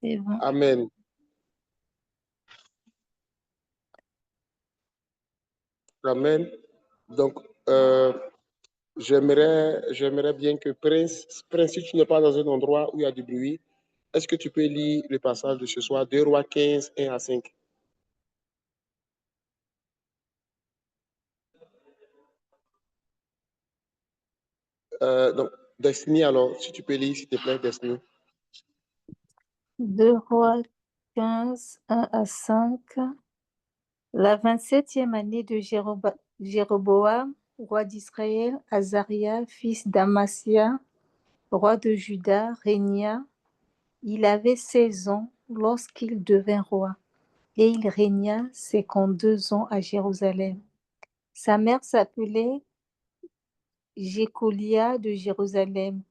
C'est bon. Amen. Amen. Donc, j'aimerais bien que Prince, si tu n'es pas dans un endroit où il y a du bruit, est-ce que tu peux lire le passage de ce soir, 2 Rois 15, 1 à 5? Donc, Destiny, alors, si tu peux lire, s'il te plaît, Destiny. 2 Rois 15, 1 à 5. La 27e année de Jéroboam, roi d'Israël, Azaria, fils d'Amasia, roi de Juda, régna. Il avait 16 ans lorsqu'il devint roi, et il régna 52 ans à Jérusalem. Sa mère s'appelait Jécolia de Jérusalem.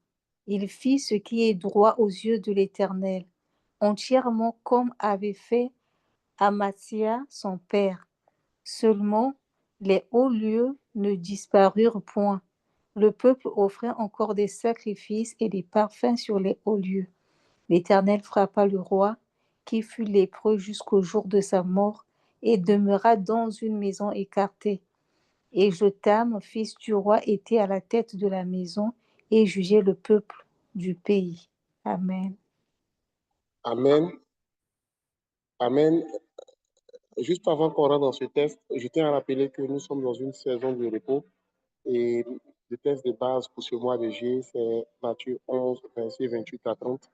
Il fit ce qui est droit aux yeux de l'Éternel, entièrement comme avait fait Amasia son père. Seulement, les hauts lieux ne disparurent point. Le peuple offrait encore des sacrifices et des parfums sur les hauts lieux. L'Éternel frappa le roi, qui fut lépreux jusqu'au jour de sa mort, et demeura dans une maison écartée. Et Jotham, fils du roi, était à la tête de la maison et jugeait le peuple du pays. Amen. Amen. Amen. Juste avant qu'on rentre dans ce test, je tiens à rappeler que nous sommes dans une saison de repos et le test de base pour ce mois de juillet, c'est Matthieu 11, verset 28 à 30.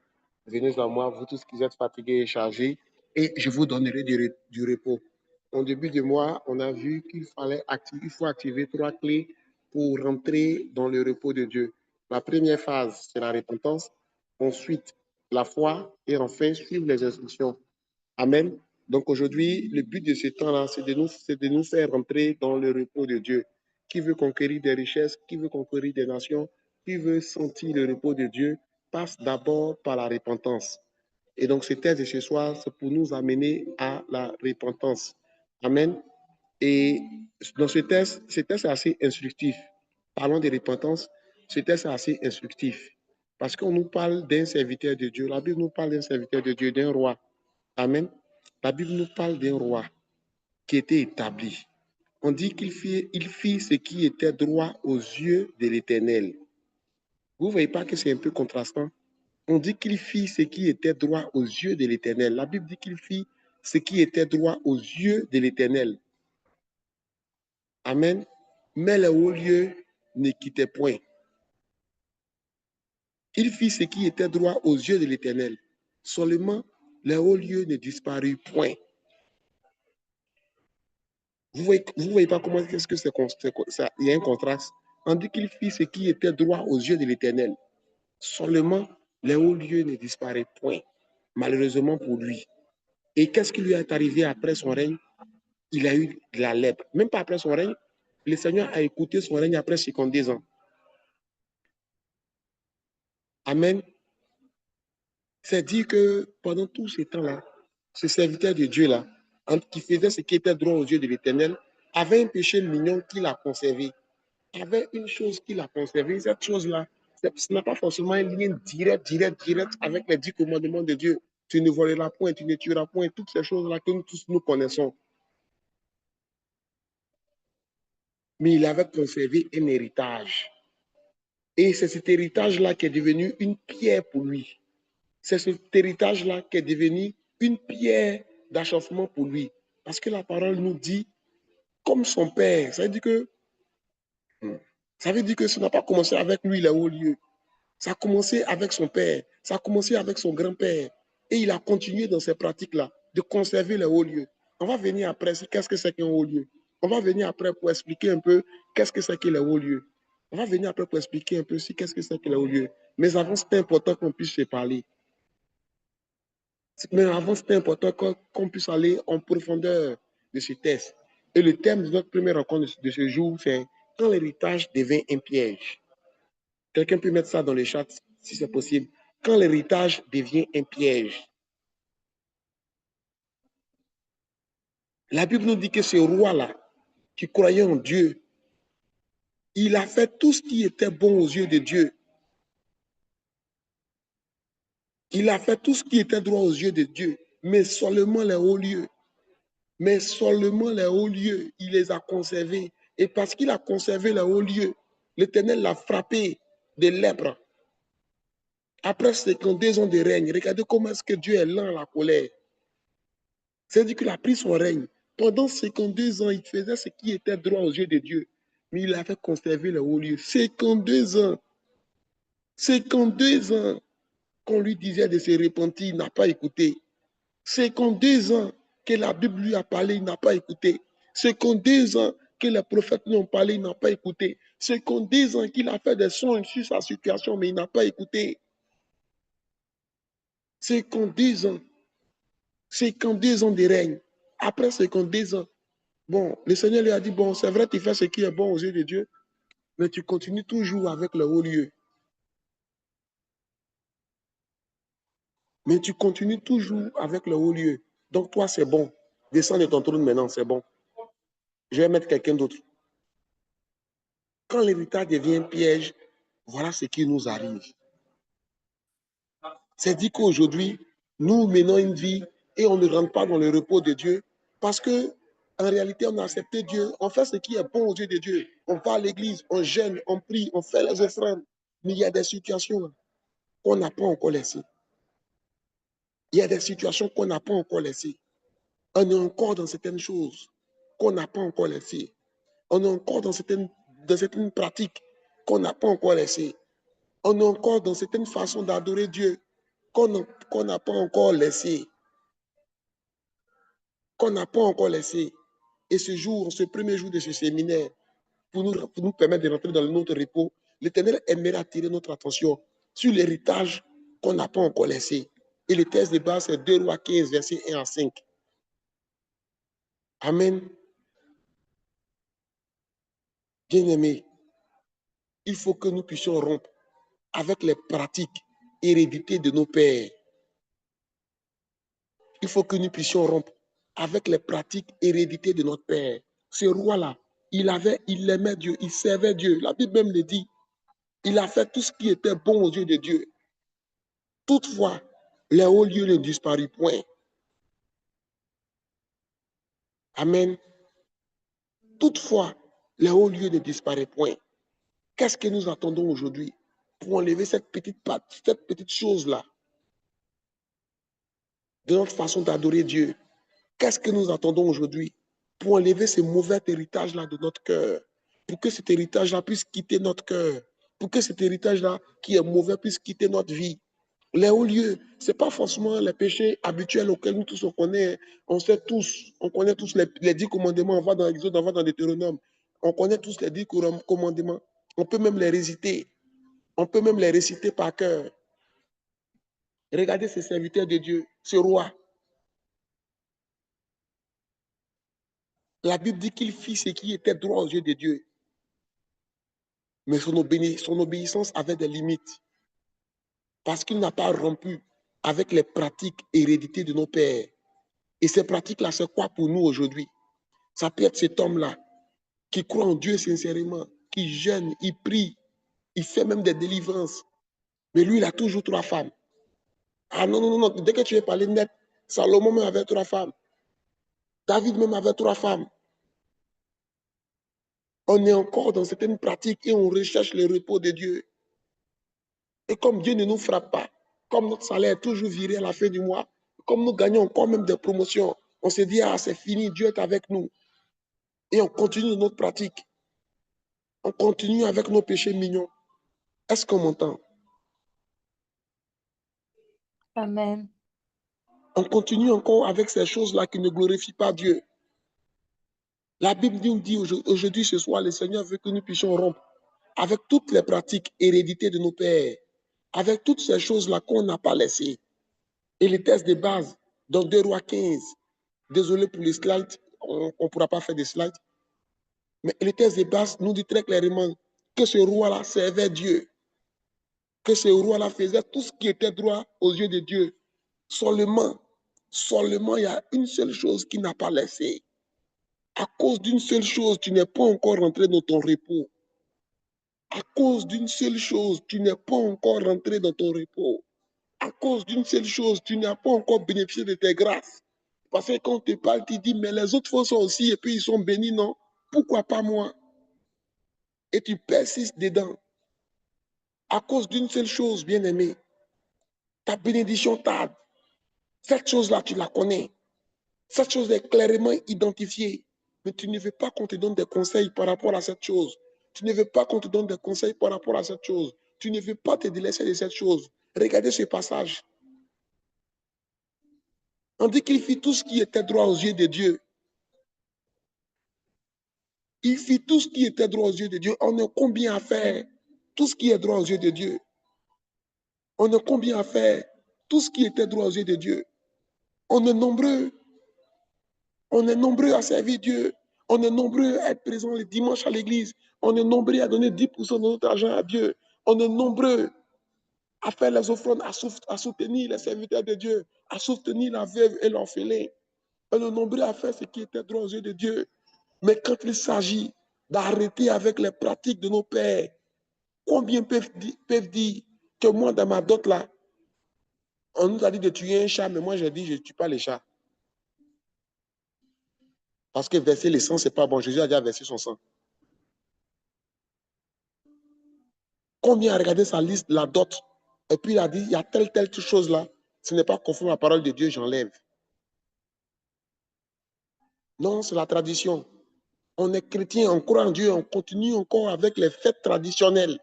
Venez à moi, vous tous qui êtes fatigués et chargés, et je vous donnerai du repos. Au début du mois, on a vu il faut activer 3 clés pour rentrer dans le repos de Dieu. La première phase, c'est la repentance. Ensuite, la foi. Et enfin, suivre les instructions. Amen. Donc aujourd'hui, le but de ce temps-là, c'est de nous faire rentrer dans le repos de Dieu. Qui veut conquérir des richesses, qui veut conquérir des nations, qui veut sentir le repos de Dieu, passe d'abord par la repentance. Et donc, ce texte de ce soir, c'est pour nous amener à la repentance. Amen. Et dans ce texte est assez instructif. Parlons de repentance, ce texte est assez instructif. Parce qu'on nous parle d'un serviteur de Dieu. La Bible nous parle d'un serviteur de Dieu, d'un roi. Amen. La Bible nous parle d'un roi qui était établi. On dit il fit ce qui était droit aux yeux de l'Éternel. Vous ne voyez pas que c'est un peu contrastant? On dit qu'il fit ce qui était droit aux yeux de l'Éternel. La Bible dit qu'il fit ce qui était droit aux yeux de l'Éternel. Amen. Mais les hauts lieux ne quittaient point. Il fit ce qui était droit aux yeux de l'Éternel. Seulement, les hauts lieux ne disparurent point. Vous voyez pas comment est-ce que il y a un contraste. On dit qu'il fit ce qui était droit aux yeux de l'Éternel. Seulement, les hauts lieux ne disparaissent point, malheureusement pour lui. Et qu'est-ce qui lui est arrivé après son règne? Il a eu de la lèpre. Même pas après son règne, le Seigneur a écouté son règne après 52 ans. Amen. C'est dire que pendant tout ce temps-là, ce serviteur de Dieu-là, qui faisait ce qui était droit aux yeux de l'Éternel, avait un péché mignon qu'il a conservé. Avait une chose qu'il a conservée. Cette chose-là, ce n'a pas forcément un lien direct avec les 10 commandements de Dieu. Tu ne voleras point, tu ne tueras point, toutes ces choses-là que nous tous nous connaissons. Mais il avait conservé un héritage. Et c'est cet héritage-là qui est devenu une pierre pour lui. C'est cet héritage-là qui est devenu une pierre d'achoppement pour lui. Parce que la parole nous dit, comme son père, ça veut dire que ça n'a pas commencé avec lui, les hauts lieux. Ça a commencé avec son père, ça a commencé avec son grand-père. Et il a continué dans ces pratiques-là, de conserver les hauts lieux. On va venir après, qu'est-ce que c'est qu'un haut lieu? On va venir après pour expliquer un peu qu'est-ce que c'est que les hauts lieux. On va venir après pour expliquer un peu qu'est-ce que c'est que les hauts lieux. Mais avant, c'est important qu'on puisse se parler. Mais avant, c'est important qu'on puisse aller en profondeur de ce test. Et le thème de notre première rencontre de ce jour, c'est quand l'héritage devient un piège. Quelqu'un peut mettre ça dans le chat si c'est possible. Quand l'héritage devient un piège. La Bible nous dit que ce roi-là, qui croyait en Dieu, il a fait tout ce qui était bon aux yeux de Dieu. Il a fait tout ce qui était droit aux yeux de Dieu, mais seulement les hauts lieux. Mais seulement les hauts lieux, il les a conservés. Et parce qu'il a conservé les hauts lieux, l'Éternel l'a frappé de lèpre. Après 52 ans de règne, regardez comment est-ce que Dieu est lent à la colère. C'est-à-dire qu'il a pris son règne. Pendant 52 ans, il faisait ce qui était droit aux yeux de Dieu. Mais il a fait conserver les hauts lieux. 52 ans. 52 ans qu'on lui disait de se repentir, il n'a pas écouté. 52 ans que la Bible lui a parlé, il n'a pas écouté. 52 ans que les prophètes lui ont parlé, il n'a pas écouté. 52 ans qu'il a fait des songes sur sa situation, mais il n'a pas écouté. 52 ans. 52 ans de règne. Après 52 ans, bon, le Seigneur lui a dit, bon, c'est vrai, tu fais ce qui est bon aux yeux de Dieu, mais tu continues toujours avec le haut lieu. Mais tu continues toujours avec le haut lieu. Donc toi, c'est bon. Descends de ton trône maintenant, c'est bon. Je vais mettre quelqu'un d'autre. Quand l'héritage devient piège, voilà ce qui nous arrive. C'est dit qu'aujourd'hui, nous menons une vie et on ne rentre pas dans le repos de Dieu parce que en réalité, on a accepté Dieu, on fait ce qui est bon aux yeux de Dieu. On va à l'église, on jeûne, on prie, on fait les offrandes. Mais il y a des situations qu'on n'a pas encore laissées. Il y a des situations qu'on n'a pas encore laissées. On est encore dans certaines choses qu'on n'a pas encore laissées. On est encore dans certaines pratiques qu'on n'a pas encore laissées. On est encore dans certaines façons d'adorer Dieu qu'on n'a pas encore laissées. Qu'on n'a pas encore laissées. Et ce jour, ce premier jour de ce séminaire, pour nous permettre de rentrer dans notre repos, l'Éternel aimerait attirer notre attention sur l'héritage qu'on n'a pas encore laissé. Et le texte de base, c'est 2 Rois 15, versets 1 à 5. Amen. Bien-aimés, il faut que nous puissions rompre avec les pratiques héréditées de nos pères. Il faut que nous puissions rompre avec les pratiques héréditées de notre père. Ce roi-là, il aimait Dieu, il servait Dieu. La Bible même le dit. Il a fait tout ce qui était bon aux yeux de Dieu. Toutefois, les hauts lieux ne disparurent point. Amen. Toutefois, les hauts lieux ne disparaissent point. Qu'est-ce que nous attendons aujourd'hui pour enlever cette petite chose-là de notre façon d'adorer Dieu? Qu'est-ce que nous attendons aujourd'hui pour enlever ce mauvais héritage-là de notre cœur? Pour que cet héritage-là puisse quitter notre cœur. Pour que cet héritage-là qui est mauvais puisse quitter notre vie. Les hauts lieux, ce n'est pas forcément les péchés habituels auxquels nous tous on connaît. On connaît tous les 10 commandements. On va dans l'Exode, on va dans Deutéronome. On connaît tous les 10 commandements. On peut même les réciter. On peut même les réciter par cœur. Regardez ces serviteurs de Dieu, ce roi. La Bible dit qu'il fit ce qui était droit aux yeux de Dieu. Mais son obéissance avait des limites. Parce qu'il n'a pas rompu avec les pratiques héréditées de nos pères. Et ces pratiques-là, c'est quoi pour nous aujourd'hui? Ça peut être cet homme-là qui croit en Dieu sincèrement, qui jeûne, il prie, il fait même des délivrances. Mais lui, il a toujours 3 femmes. Ah non, non, non, dès que tu veux parler net, Salomon même avait 3 femmes. David même avait 3 femmes. On est encore dans certaines pratiques et on recherche le repos de Dieu. Et comme Dieu ne nous frappe pas, comme notre salaire est toujours viré à la fin du mois, comme nous gagnons encore même des promotions, on se dit, ah, c'est fini, Dieu est avec nous. Et on continue notre pratique. On continue avec nos péchés mignons. Est-ce qu'on m'entend? Amen. On continue encore avec ces choses-là qui ne glorifient pas Dieu. La Bible nous dit aujourd'hui, ce soir, le Seigneur veut que nous puissions rompre avec toutes les pratiques héréditées de nos pères, avec toutes ces choses-là qu'on n'a pas laissées. Et les tests de base, dans 2 Rois 15, désolé pour les slides, on ne pourra pas faire des slides, mais les tests de base nous dit très clairement que ce roi-là servait Dieu, que ce roi-là faisait tout ce qui était droit aux yeux de Dieu. Seulement, il y a une seule chose qu'il n'a pas laissé. À cause d'une seule chose, tu n'es pas encore rentré dans ton repos. À cause d'une seule chose, tu n'es pas encore rentré dans ton repos. À cause d'une seule chose, tu n'as pas encore bénéficié de tes grâces. Parce que quand on te parle, tu dis, mais les autres sont aussi, et puis ils sont bénis, non? Pourquoi pas moi? Et tu persistes dedans. À cause d'une seule chose, bien-aimé, ta bénédiction tarde. Cette chose-là, tu la connais. Cette chose est clairement identifiée. Mais tu ne veux pas qu'on te donne des conseils par rapport à cette chose. Tu ne veux pas qu'on te donne des conseils par rapport à cette chose. Tu ne veux pas te délaisser de cette chose. Regardez ce passage. On dit qu'il fit tout ce qui était droit aux yeux de Dieu. Il fit tout ce qui était droit aux yeux de Dieu. On a combien à faire tout ce qui est droit aux yeux de Dieu? On a combien à faire tout ce qui était droit aux yeux de Dieu? On est nombreux. On est nombreux à servir Dieu. On est nombreux à être présents le dimanche à l'église. On est nombreux à donner 10% de notre argent à Dieu. On est nombreux à faire les offrandes, à soutenir les serviteurs de Dieu, à soutenir la veuve et l'orphelin. On est nombreux à faire ce qui était droit aux yeux de Dieu. Mais quand il s'agit d'arrêter avec les pratiques de nos pères, combien peuvent dire que moi, dans ma dot là, on nous a dit de tuer un chat, mais moi j'ai dit je ne tue pas les chats. Parce que verser le sang, ce n'est pas bon. Jésus a déjà versé son sang. Combien a regardé sa liste, la dot, et puis il a dit, il y a telle chose là, ce n'est pas conforme à la parole de Dieu, j'enlève. Non, c'est la tradition. On est chrétien, on croit en Dieu, on continue encore avec les fêtes traditionnelles.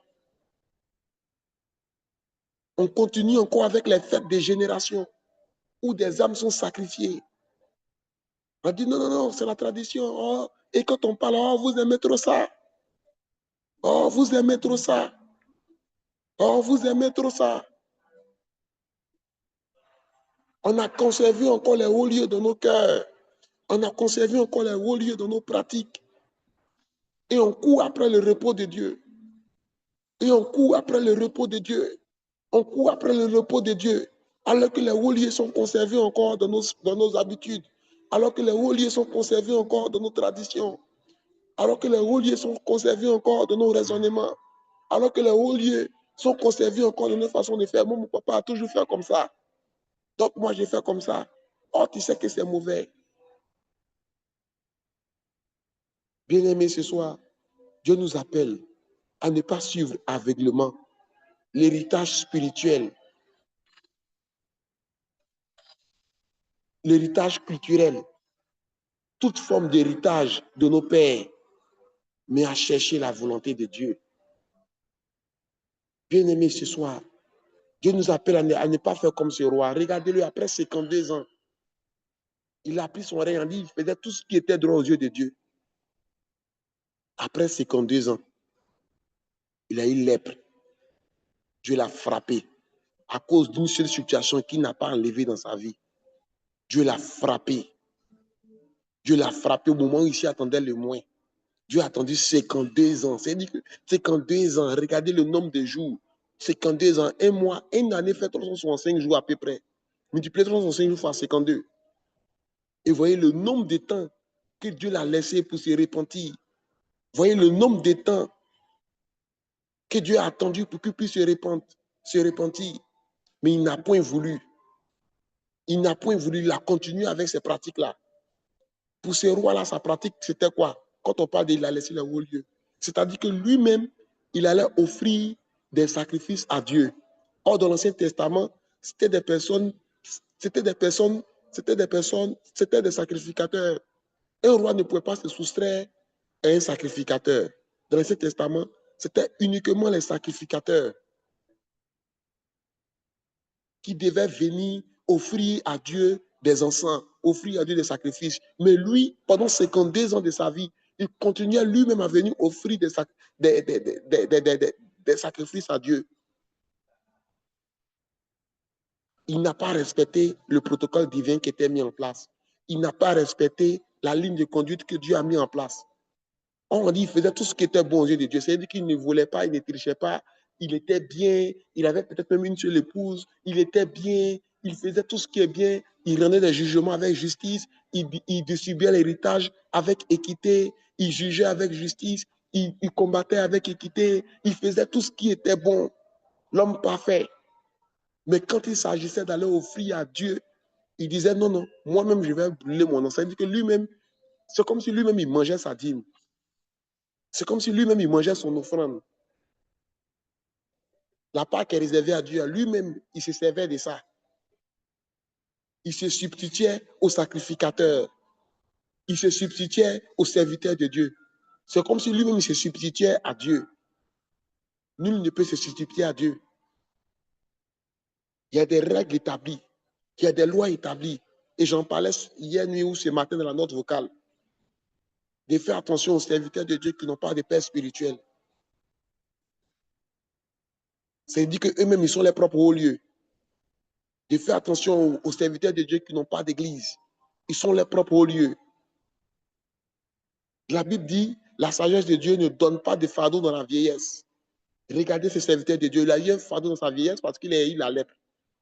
On continue encore avec les fêtes des générations où des âmes sont sacrifiées. On dit non, non, non, c'est la tradition. Oh, et quand on parle, oh, vous aimez trop ça. Oh, vous aimez trop ça. Oh, vous aimez trop ça. On a conservé encore les hauts lieux de nos cœurs. On a conservé encore les hauts lieux de nos pratiques. Et on court après le repos de Dieu. Et on court après le repos de Dieu. On court après le repos de Dieu. Alors que les hauts lieux sont conservés encore dans nos habitudes. Alors que les hauts lieux sont conservés encore dans nos traditions. Alors que les hauts lieux sont conservés encore dans nos raisonnements. Alors que les hauts lieux sont conservés encore dans nos façons de faire. Moi, mon papa a toujours fait comme ça. Donc, moi, j'ai fait comme ça. Oh, tu sais que c'est mauvais. Bien-aimé, ce soir, Dieu nous appelle à ne pas suivre aveuglement l'héritage spirituel, l'héritage culturel, toute forme d'héritage de nos pères, mais à chercher la volonté de Dieu. Bien-aimé, ce soir, Dieu nous appelle à ne pas faire comme ce roi. Regardez-le, après 52 ans, il a pris son règne, il faisait tout ce qui était droit aux yeux de Dieu. Après 52 ans, il a eu lèpre. Dieu l'a frappé à cause d'une seule situation qu'il n'a pas enlevée dans sa vie. Dieu l'a frappé. Dieu l'a frappé au moment où il s'y attendait le moins. Dieu a attendu 52 ans. C'est-à-dire que 52 ans, regardez le nombre de jours. 52 ans, un mois, une année fait 365 jours à peu près. Multipliez 365 jours fois 52. Et voyez le nombre de temps que Dieu l'a laissé pour se repentir. Voyez le nombre de temps que Dieu a attendu pour qu'il puisse se repentir. Mais il n'a point voulu. Il n'a point voulu. Il a continué avec ces pratiques-là. Pour ce roi-là, sa pratique, c'était quoi? Quand on parle de il a laissé le haut lieu. C'est-à-dire que lui-même, il allait offrir des sacrifices à Dieu. Or, dans l'Ancien Testament, c'était des personnes, c'était des sacrificateurs. Un roi ne pouvait pas se soustraire à un sacrificateur. Dans l'Ancien Testament, c'était uniquement les sacrificateurs qui devaient venir offrir à Dieu des encens, offrir à Dieu des sacrifices. Mais lui, pendant 52 ans de sa vie, il continuait lui-même à venir offrir des sacrifices à Dieu. Il n'a pas respecté le protocole divin qui était mis en place. Il n'a pas respecté la ligne de conduite que Dieu a mis en place. On dit qu'il faisait tout ce qui était bon aux yeux de Dieu. C'est-à-dire qu'il ne volait pas, il ne trichait pas, il était bien, il avait peut-être même une seule épouse, il était bien, il faisait tout ce qui est bien, il rendait des jugements avec justice, il distribuait l'héritage avec équité, il jugeait avec justice, il combattait avec équité, il faisait tout ce qui était bon, l'homme parfait. Mais quand il s'agissait d'aller offrir à Dieu, il disait non, non, moi-même je vais brûler mon encens. Il dit que lui-même, c'est comme si lui-même il mangeait sa dîme. C'est comme si lui-même il mangeait son offrande. La part qui est réservée à Dieu, lui-même, il se servait de ça. Il se substituait au sacrificateur. Il se substituait au serviteur de Dieu. C'est comme si lui-même il se substituait à Dieu. Nul ne peut se substituer à Dieu. Il y a des règles établies. Il y a des lois établies. Et j'en parlais hier nuit ou ce matin dans la note vocale. De faire attention aux serviteurs de Dieu qui n'ont pas de père spirituel. C'est-à-dire qu'eux-mêmes, ils sont les propres hauts lieux. De faire attention aux serviteurs de Dieu qui n'ont pas d'église. Ils sont les propres hauts lieux. La Bible dit, la sagesse de Dieu ne donne pas de fardeau dans la vieillesse. Regardez ce serviteur de Dieu, il a eu un fardeau dans sa vieillesse parce qu'il a eu la lèpre.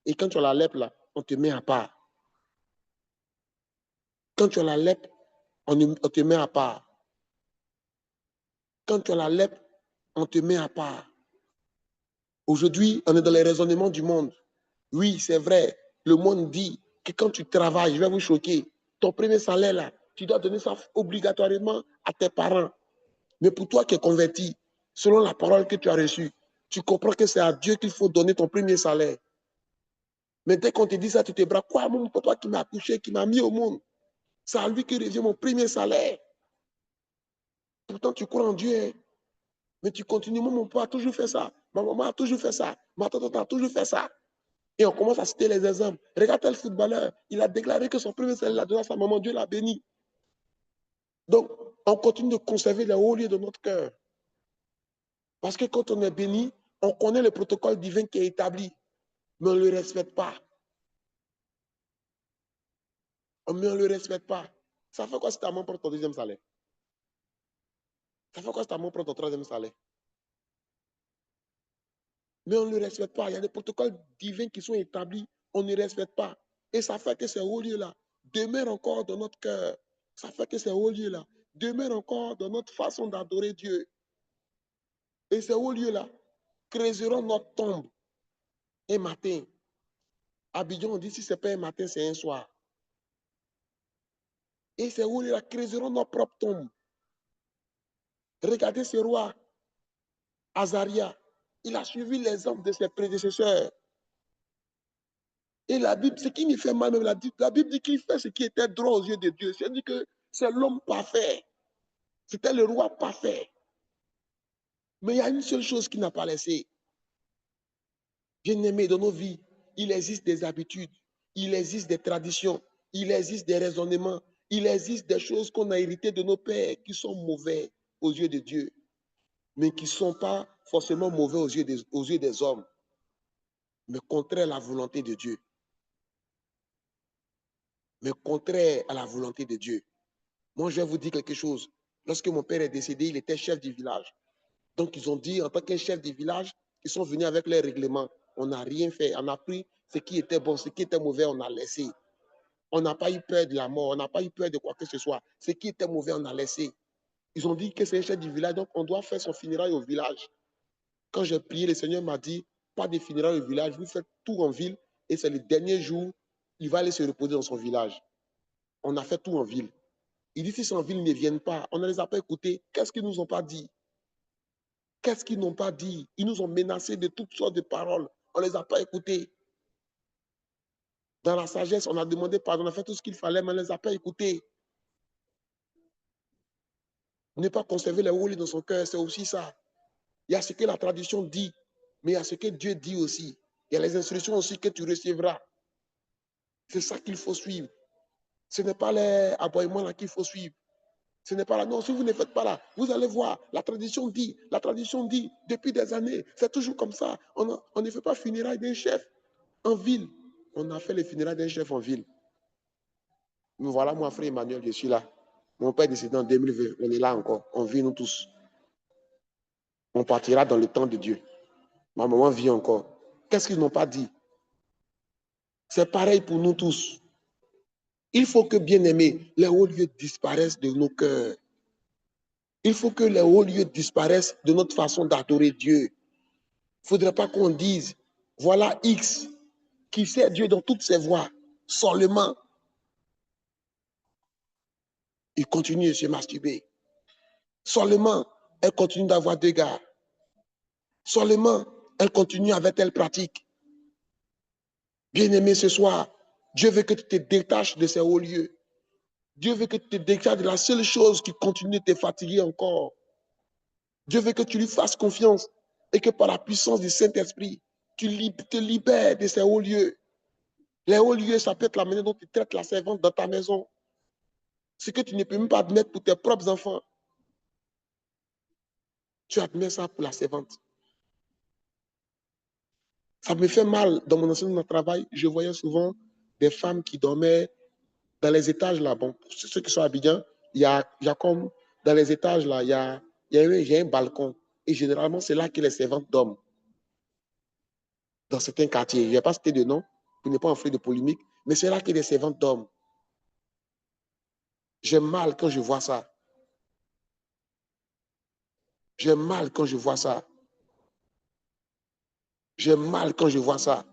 Et quand tu as la lèpre, là, on te met à part. Quand tu as la lèpre, on te met à part. Quand tu as la lèpre, on te met à part. Aujourd'hui, on est dans les raisonnements du monde. Oui, c'est vrai. Le monde dit que quand tu travailles, je vais vous choquer, ton premier salaire, là, tu dois donner ça obligatoirement à tes parents. Mais pour toi qui es converti, selon la parole que tu as reçue, tu comprends que c'est à Dieu qu'il faut donner ton premier salaire. Mais dès qu'on te dit ça, tu te braques. Quoi, mon papa qui m'a accouché, qui m'a mis au monde, c'est à lui que revient mon premier salaire. Pourtant, tu crois en Dieu, hein? Mais tu continues. Mon papa a toujours fait ça. Ma maman a toujours fait ça. Ma tante a toujours fait ça. Et on commence à citer les exemples. Regarde tel footballeur. Il a déclaré que son premier salaire l'a donné à sa maman. Dieu l'a béni. Donc, on continue de conserver les hauts lieux de notre cœur. Parce que quand on est béni, on connaît le protocole divin qui est établi. Mais on ne le respecte pas. Mais on ne le respecte pas. Ça fait quoi si ta maman prend ton deuxième salaire? Ça fait quoi si ta maman prend ton troisième salaire? Mais on ne le respecte pas. Il y a des protocoles divins qui sont établis. On ne respecte pas. Et ça fait que ces hauts lieux-là demeurent encore dans notre cœur. Ça fait que ces hauts lieux-là demeurent encore dans notre façon d'adorer Dieu. Et ces hauts lieux-là creuseront notre tombe un matin. À Abidjan, on dit si ce n'est pas un matin, c'est un soir. Et ces hauts lieux-là creuseront notre propre tombe. Regardez ce roi, Azaria. Il a suivi l'exemple de ses prédécesseurs. Et la Bible, ce qui me fait mal, même la Bible dit qu'il fait ce qui était droit aux yeux de Dieu. C'est-à-dire que c'est l'homme parfait. C'était le roi parfait. Mais il y a une seule chose qui n'a pas laissé. Bien-aimé, dans nos vies, il existe des habitudes, il existe des traditions, il existe des raisonnements, il existe des choses qu'on a héritées de nos pères qui sont mauvais aux yeux de Dieu, mais qui ne sont pas forcément mauvais aux yeux des hommes, mais contraires à la volonté de Dieu. Mais contraire à la volonté de Dieu. Moi, je vais vous dire quelque chose. Lorsque mon père est décédé, il était chef du village. Donc, ils ont dit, en tant que chef du village, ils sont venus avec les règlements. On n'a rien fait. On a pris ce qui était bon, ce qui était mauvais, on a laissé. On n'a pas eu peur de la mort, on n'a pas eu peur de quoi que ce soit. Ce qui était mauvais, on a laissé. Ils ont dit que c'est un chef du village, donc on doit faire son funérail au village. Quand j'ai prié, le Seigneur m'a dit, pas de funérailles au village, vous faites tout en ville, et c'est le dernier jour, il va aller se reposer dans son village. On a fait tout en ville. Il dit, si c'est en ville, ils ne viennent pas. On ne les a pas écoutés. Qu'est-ce qu'ils nous ont pas dit? Qu'est-ce qu'ils n'ont pas dit? Ils nous ont menacés de toutes sortes de paroles. On ne les a pas écoutés. Dans la sagesse, on a demandé pardon, on a fait tout ce qu'il fallait, mais on ne les a pas écoutés. Ne pas conserver les hauts lieux dans son cœur, c'est aussi ça. Il y a ce que la tradition dit, mais il y a ce que Dieu dit aussi. Il y a les instructions aussi que tu recevras. C'est ça qu'il faut suivre. Ce n'est pas les aboiements là qu'il faut suivre. Ce n'est pas là. Non, si vous ne faites pas là, vous allez voir. La tradition dit, depuis des années, c'est toujours comme ça. On ne fait pas funérailles d'un chef en ville. On a fait les funérailles d'un chef en ville. Mais voilà, moi, frère Emmanuel, je suis là. Mon père est décédé en 2020. On est là encore. On vit, nous tous. On partira dans le temps de Dieu. Ma maman vit encore. Qu'est-ce qu'ils n'ont pas dit? C'est pareil pour nous tous. Il faut que, bien aimés, les hauts lieux disparaissent de nos cœurs. Il faut que les hauts lieux disparaissent de notre façon d'adorer Dieu. Il ne faudrait pas qu'on dise, voilà X, qui sait Dieu dans toutes ses voies, seulement, il continue de se masturber. Seulement, elle continue d'avoir deux gars. Seulement, elle continue avec telle pratique. Bien-aimé, ce soir, Dieu veut que tu te détaches de ces hauts lieux. Dieu veut que tu te détaches de la seule chose qui continue de te fatiguer encore. Dieu veut que tu lui fasses confiance et que par la puissance du Saint-Esprit, tu te libères de ces hauts lieux. Les hauts lieux, ça peut être la manière dont tu traites la servante dans ta maison. Ce que tu ne peux même pas admettre pour tes propres enfants. Tu admets ça pour la servante. Ça me fait mal dans mon ancien travail. Je voyais souvent des femmes qui dormaient dans les étages là. Bon, pour ceux qui sont à Abidjan, il y a comme dans les étages là, il y a un balcon. Et généralement, c'est là que les servantes dorment. Dans certains quartiers. Je ne vais pas citer de nom pour ne pas offrir de polémique, mais c'est là que les servantes dorment. J'ai mal quand je vois ça. J'ai mal quand je vois ça. J'ai mal quand je vois ça.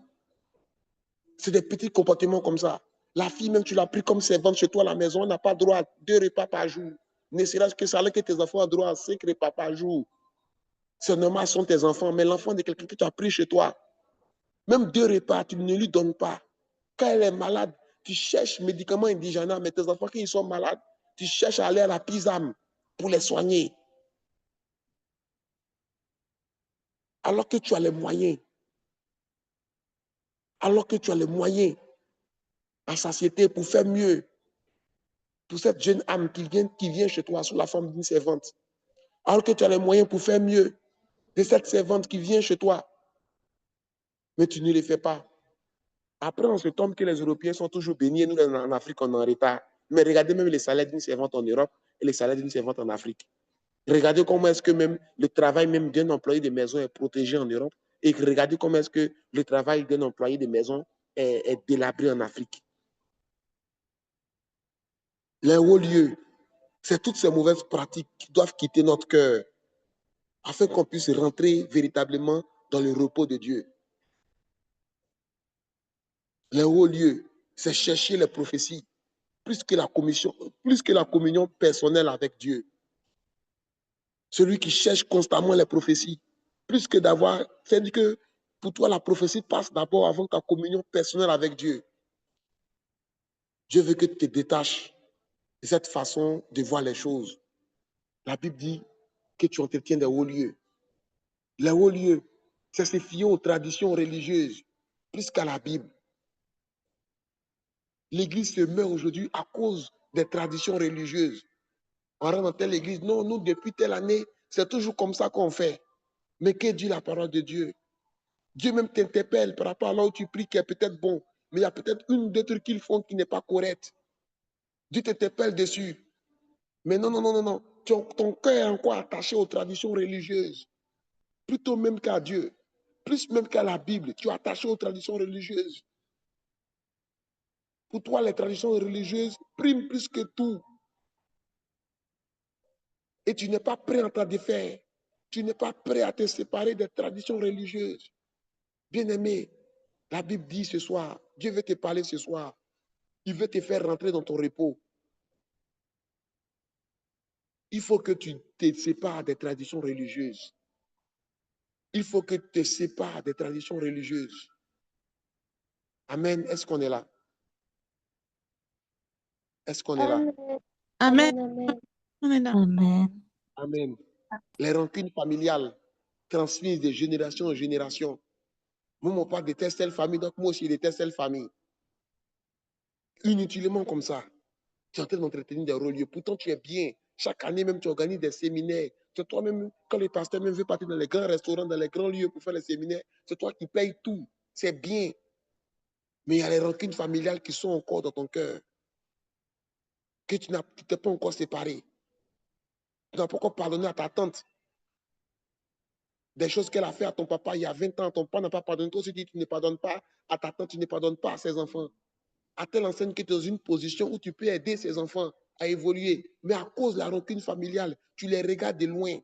C'est des petits comportements comme ça. La fille, même, tu l'as pris comme servante chez toi à la maison, on n'a pas droit à 2 repas par jour. Ne serait-ce que ça, que tes enfants ont droit à 5 repas par jour. C'est normal, ce sont tes enfants, mais l'enfant de quelqu'un que tu as pris chez toi, même 2 repas, tu ne lui donnes pas. Quand elle est malade, tu cherches médicaments indigènes, mais tes enfants, quand ils sont malades, tu cherches à aller à la PISAM pour les soigner. Alors que tu as les moyens. Alors que tu as les moyens en satiété pour faire mieux pour cette jeune âme qui vient chez toi sous la forme d'une servante. Alors que tu as les moyens pour faire mieux de cette servante qui vient chez toi. Mais tu ne le fais pas. Après, on se tombe que les Européens sont toujours bénis et nous, en Afrique, on est en retard. Mais regardez même les salaires d'une servante en Europe et les salaires d'une servante en Afrique. Regardez comment est-ce que même le travail même d'un employé de maison est protégé en Europe et regardez comment est-ce que le travail d'un employé de maison est délabré en Afrique. Les hauts lieux, c'est toutes ces mauvaises pratiques qui doivent quitter notre cœur afin qu'on puisse rentrer véritablement dans le repos de Dieu. Les hauts lieux, c'est chercher les prophéties plus que la communion personnelle avec Dieu. Celui qui cherche constamment les prophéties, plus que d'avoir, c'est-à-dire que pour toi, la prophétie passe d'abord avant ta communion personnelle avec Dieu. Dieu veut que tu te détaches de cette façon de voir les choses. La Bible dit que tu entretiens des hauts lieux. Les hauts lieux, c'est se fier aux traditions religieuses plus qu'à la Bible. L'Église se meurt aujourd'hui à cause des traditions religieuses. On rentre dans telle église, non, nous, depuis telle année, c'est toujours comme ça qu'on fait. Mais que dit la parole de Dieu? Dieu même t'interpelle par rapport à là où tu pries qui est peut-être bon, mais il y a peut-être une ou deux trucs qu'ils font qui n'est pas correct. Dieu t'interpelle dessus. Mais non, non, non, non, non. Ton cœur est encore attaché aux traditions religieuses, plutôt même qu'à Dieu, plus même qu'à la Bible. Tu es attaché aux traditions religieuses. Pour toi, les traditions religieuses priment plus que tout. Et tu n'es pas prêt à t'en défaire. Tu n'es pas prêt à te séparer des traditions religieuses. Bien-aimé, la Bible dit ce soir, Dieu veut te parler ce soir. Il veut te faire rentrer dans ton repos. Il faut que tu te sépares des traditions religieuses. Il faut que tu te sépares des traditions religieuses. Amen. Est-ce qu'on est là? Est-ce qu'on est là? Amen. Amen. Amen. On est là. Amen. Amen. Les rancunes familiales transmises de génération en génération. Moi, mon père déteste telle famille, donc moi aussi, je déteste telle famille. Inutilement comme ça. Tu es en train d'entretenir des religieux. Pourtant, tu es bien. Chaque année, même, tu organises des séminaires. C'est toi-même, quand les pasteurs même veulent partir dans les grands restaurants, dans les grands lieux pour faire les séminaires, c'est toi qui payes tout. C'est bien. Mais il y a les rancunes familiales qui sont encore dans ton cœur. Que tu t'es pas encore séparé. Tu n'as pas encore pardonné à ta tante. Des choses qu'elle a fait à ton papa il y a 20 ans. Ton papa n'a pas pardonné. Toi aussi, tu ne pardonnes pas à ta tante, tu ne pardonnes pas à ses enfants. À telle enseigne que tu es dans une position où tu peux aider ses enfants à évoluer. Mais à cause de la rancune familiale, tu les regardes de loin.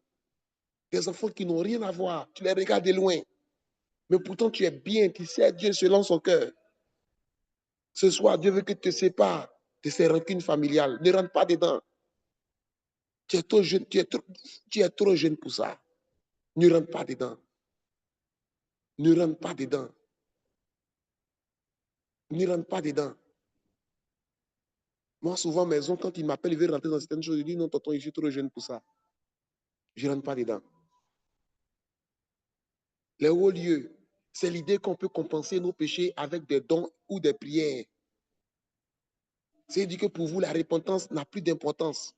Des enfants qui n'ont rien à voir, tu les regardes de loin. Mais pourtant, tu es bien, tu sais Dieu selon son cœur. Ce soir, Dieu veut que tu te sépares de ces rancunes familiales. Ne rentre pas dedans. Tu es trop jeune, tu es trop jeune pour ça. Ne rentre pas dedans. Ne rentre pas dedans. Ne rentre pas dedans. Moi, souvent, maison, quand ils m'appellent, ils veulent rentrer dans certaines choses, je dis non, tonton, je suis trop jeune pour ça. Je ne rentre pas dedans. Les hauts lieux, c'est l'idée qu'on peut compenser nos péchés avec des dons ou des prières. C'est-à-dire que pour vous, la repentance n'a plus d'importance.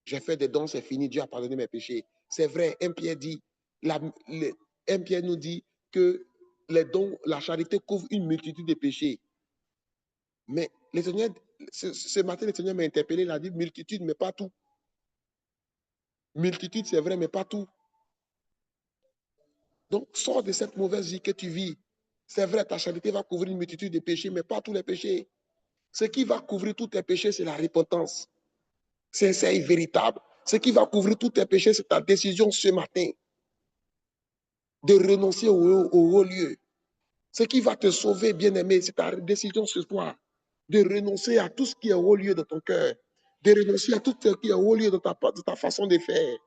J'ai fait des dons, c'est fini, Dieu a pardonné mes péchés. C'est vrai, 1 Pierre dit, 1 Pierre nous dit que les dons, la charité couvre une multitude de péchés. Mais le Seigneur, ce matin, le Seigneur m'a interpellé, il a dit multitude, mais pas tout. Multitude, c'est vrai, mais pas tout. Donc, sors de cette mauvaise vie que tu vis. C'est vrai, ta charité va couvrir une multitude de péchés, mais pas tous les péchés. Ce qui va couvrir tous tes péchés, c'est la repentance sincère et véritable. Ce qui va couvrir tous tes péchés, c'est ta décision ce matin de renoncer au haut lieu. Ce qui va te sauver, bien-aimé, c'est ta décision ce soir de renoncer à tout ce qui est au haut lieu de ton cœur, de renoncer à tout ce qui est au haut lieu de ta façon de faire.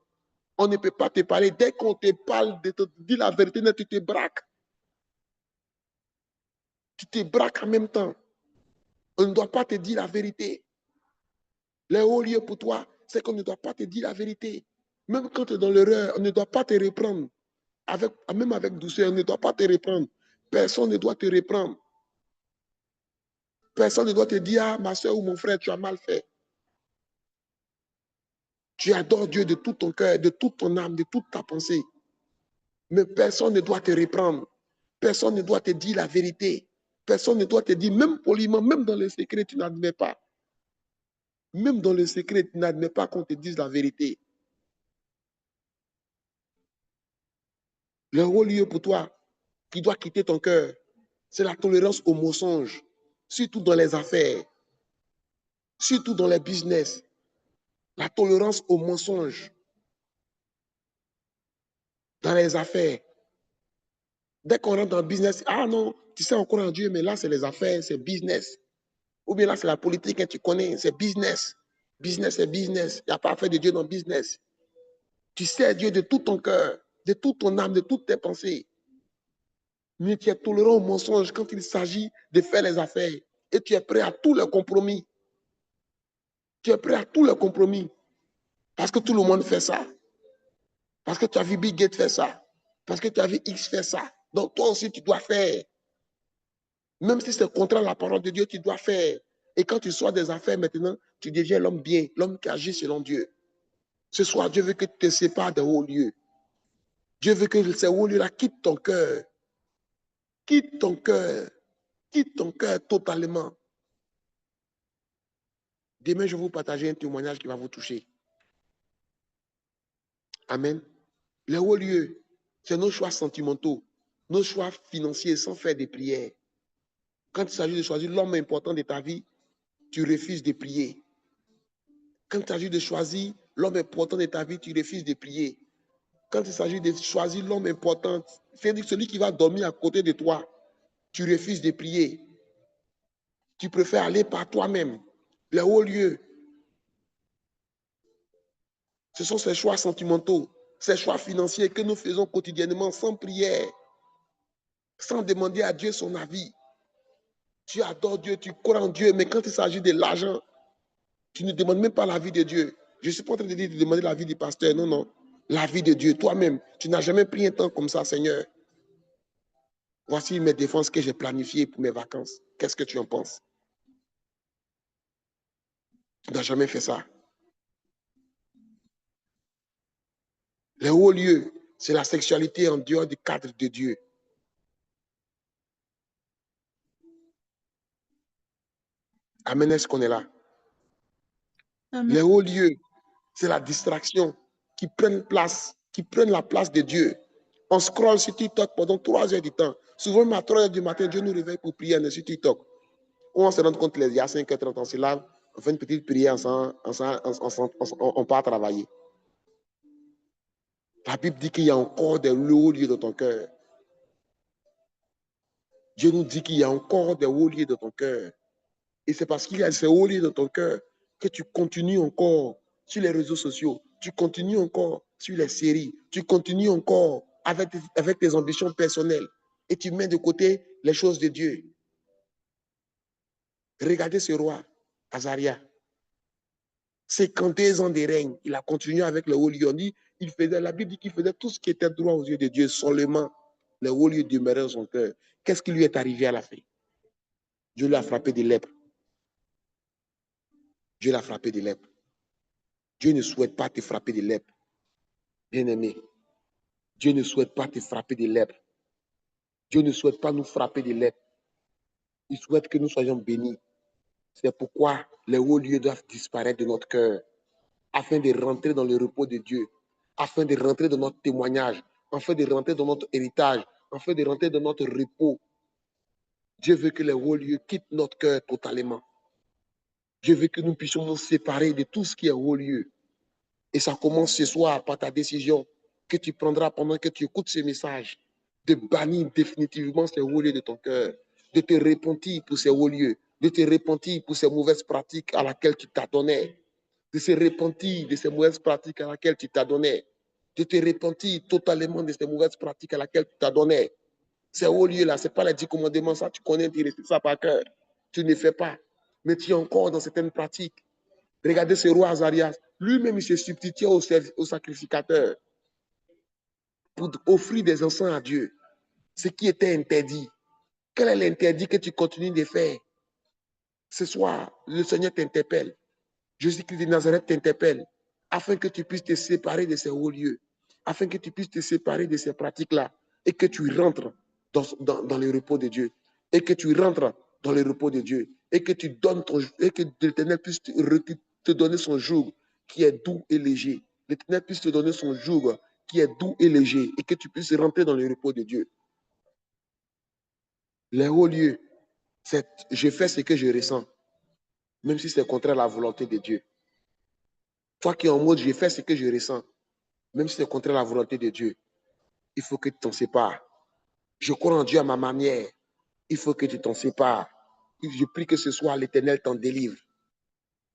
On ne peut pas te parler. Dès qu'on te parle, de te dire la vérité, tu te braques. Tu te braques en même temps. On ne doit pas te dire la vérité. Le haut lieu pour toi, c'est qu'on ne doit pas te dire la vérité. Même quand tu es dans l'erreur, on ne doit pas te reprendre. Même avec douceur, on ne doit pas te reprendre. Personne ne doit te reprendre. Personne ne doit te dire, ah, ma soeur ou mon frère, tu as mal fait. Tu adores Dieu de tout ton cœur, de toute ton âme, de toute ta pensée. Mais personne ne doit te reprendre. Personne ne doit te dire la vérité. Personne ne doit te dire, même poliment, même dans le secret, tu n'admets pas. Même dans le secret, tu n'admets pas qu'on te dise la vérité. Le haut lieu pour toi, qui doit quitter ton cœur, c'est la tolérance au mensonge, surtout dans les affaires, surtout dans les business. La tolérance au mensonge dans les affaires. Dès qu'on rentre dans le business, ah non, tu sais encore en Dieu, mais là, c'est les affaires, c'est business. Ou bien là, c'est la politique, hein, tu connais, c'est business. Business, c'est business. Il n'y a pas à faire de Dieu dans le business. Tu sais Dieu de tout ton cœur, de toute ton âme, de toutes tes pensées. Mais tu es tolérant au mensonge quand il s'agit de faire les affaires. Et tu es prêt à tous les compromis. Tu es prêt à tous les compromis. Parce que tout le monde fait ça. Parce que tu as vu Bill Gates faire ça. Parce que tu as vu X faire ça. Donc toi aussi, tu dois faire. Même si c'est contre la parole de Dieu, tu dois faire. Et quand tu sors des affaires maintenant, tu deviens l'homme bien, l'homme qui agit selon Dieu. Ce soir, Dieu veut que tu te sépares des hauts lieux. Dieu veut que ces hauts lieux-là quittent ton cœur. Quitte ton cœur. Quitte ton cœur totalement. Demain, je vais vous partager un témoignage qui va vous toucher. Amen. Les hauts lieux, c'est nos choix sentimentaux, nos choix financiers sans faire des prières. Quand il s'agit de choisir l'homme important de ta vie, tu refuses de prier. Quand il s'agit de choisir l'homme important de ta vie, tu refuses de prier. Quand il s'agit de choisir l'homme important, c'est-à-dire celui qui va dormir à côté de toi, tu refuses de prier. Tu préfères aller par toi-même. Les hauts lieux, ce sont ces choix sentimentaux, ces choix financiers que nous faisons quotidiennement sans prière, sans demander à Dieu son avis. Tu adores Dieu, tu crois en Dieu, mais quand il s'agit de l'argent, tu ne demandes même pas l'avis de Dieu. Je ne suis pas en train de dire de demander l'avis du pasteur, non, non. L'avis de Dieu, toi-même, tu n'as jamais pris un temps comme ça, Seigneur. Voici mes défenses que j'ai planifiées pour mes vacances. Qu'est-ce que tu en penses? Tu n'as jamais fait ça. Les hauts lieux, c'est la sexualité en dehors du cadre de Dieu. Amen, est-ce qu'on est là? Amen. Les hauts lieux, c'est la distraction qui prennent la place de Dieu. On scrolle sur TikTok pendant 3 heures du temps. Souvent, même à 3 heures du matin, Dieu nous réveille pour prier sur TikTok. Où on se rend compte qu'il y a 5h30, on se lave, on fait une petite prière ensemble, on part travailler. La Bible dit qu'il y a encore des hauts lieux dans ton cœur. Dieu nous dit qu'il y a encore des hauts lieux dans ton cœur. Et c'est parce qu'il y a ces hauts lieux dans ton cœur que tu continues encore sur les réseaux sociaux, tu continues encore sur les séries, tu continues encore avec tes ambitions personnelles et tu mets de côté les choses de Dieu. Regardez ce roi, Azaria. 52 ans de règne, il a continué avec les hauts lieux. On dit, la Bible dit qu'il faisait tout ce qui était droit aux yeux de Dieu, seulement les hauts lieux demeuraient dans son cœur. Qu'est-ce qui lui est arrivé à la fin? Dieu l'a frappé de lèpre. Dieu l'a frappé de lèpre. Dieu ne souhaite pas te frapper de lèpre. Bien-aimé, Dieu ne souhaite pas te frapper de lèpre. Dieu ne souhaite pas nous frapper de lèpre. Il souhaite que nous soyons bénis. C'est pourquoi les hauts lieux doivent disparaître de notre cœur, afin de rentrer dans le repos de Dieu, afin de rentrer dans notre témoignage, afin de rentrer dans notre héritage, afin de rentrer dans notre repos. Dieu veut que les hauts lieux quittent notre cœur totalement. Dieu veut que nous puissions nous séparer de tout ce qui est haut lieu. Et ça commence ce soir par ta décision que tu prendras pendant que tu écoutes ce message, de bannir définitivement ces hauts lieux de ton cœur, de te repentir pour ces hauts lieux, de te repentir pour ces mauvaises pratiques à laquelle tu t'adonnais, de se repentir de ces mauvaises pratiques à laquelle tu t'adonnais, de te repentir totalement de ces mauvaises pratiques à laquelle tu t'adonnais. Ces hauts lieux-là, ce n'est pas les 10 commandements, ça tu connais, tu récites ça par cœur. Tu ne fais pas, mais tu es encore dans certaines pratiques. Regardez ce roi Azarias. Lui-même, il se substituait au sacrificateur pour offrir des encens à Dieu. Ce qui était interdit. Quel est l'interdit que tu continues de faire? Ce soir, le Seigneur t'interpelle. Jésus-Christ de Nazareth t'interpelle afin que tu puisses te séparer de ces hauts lieux, afin que tu puisses te séparer de ces pratiques-là et que tu rentres dans le repos de Dieu, et que tu rentres dans le repos de Dieu, et que tu donnes et que l'Éternel puisse te donner son joug qui est doux et léger. L'Éternel puisse te donner son joug qui est doux et léger, et que tu puisses rentrer dans le repos de Dieu. Les hauts lieux, c'est je fais ce que je ressens, même si c'est contraire à la volonté de Dieu. Toi qui es en mode je fais ce que je ressens, même si c'est contraire à la volonté de Dieu, il faut que tu t'en sépares. Je crois en Dieu à ma manière, il faut que tu t'en sépares. Je prie que ce soit l'Éternel t'en délivre.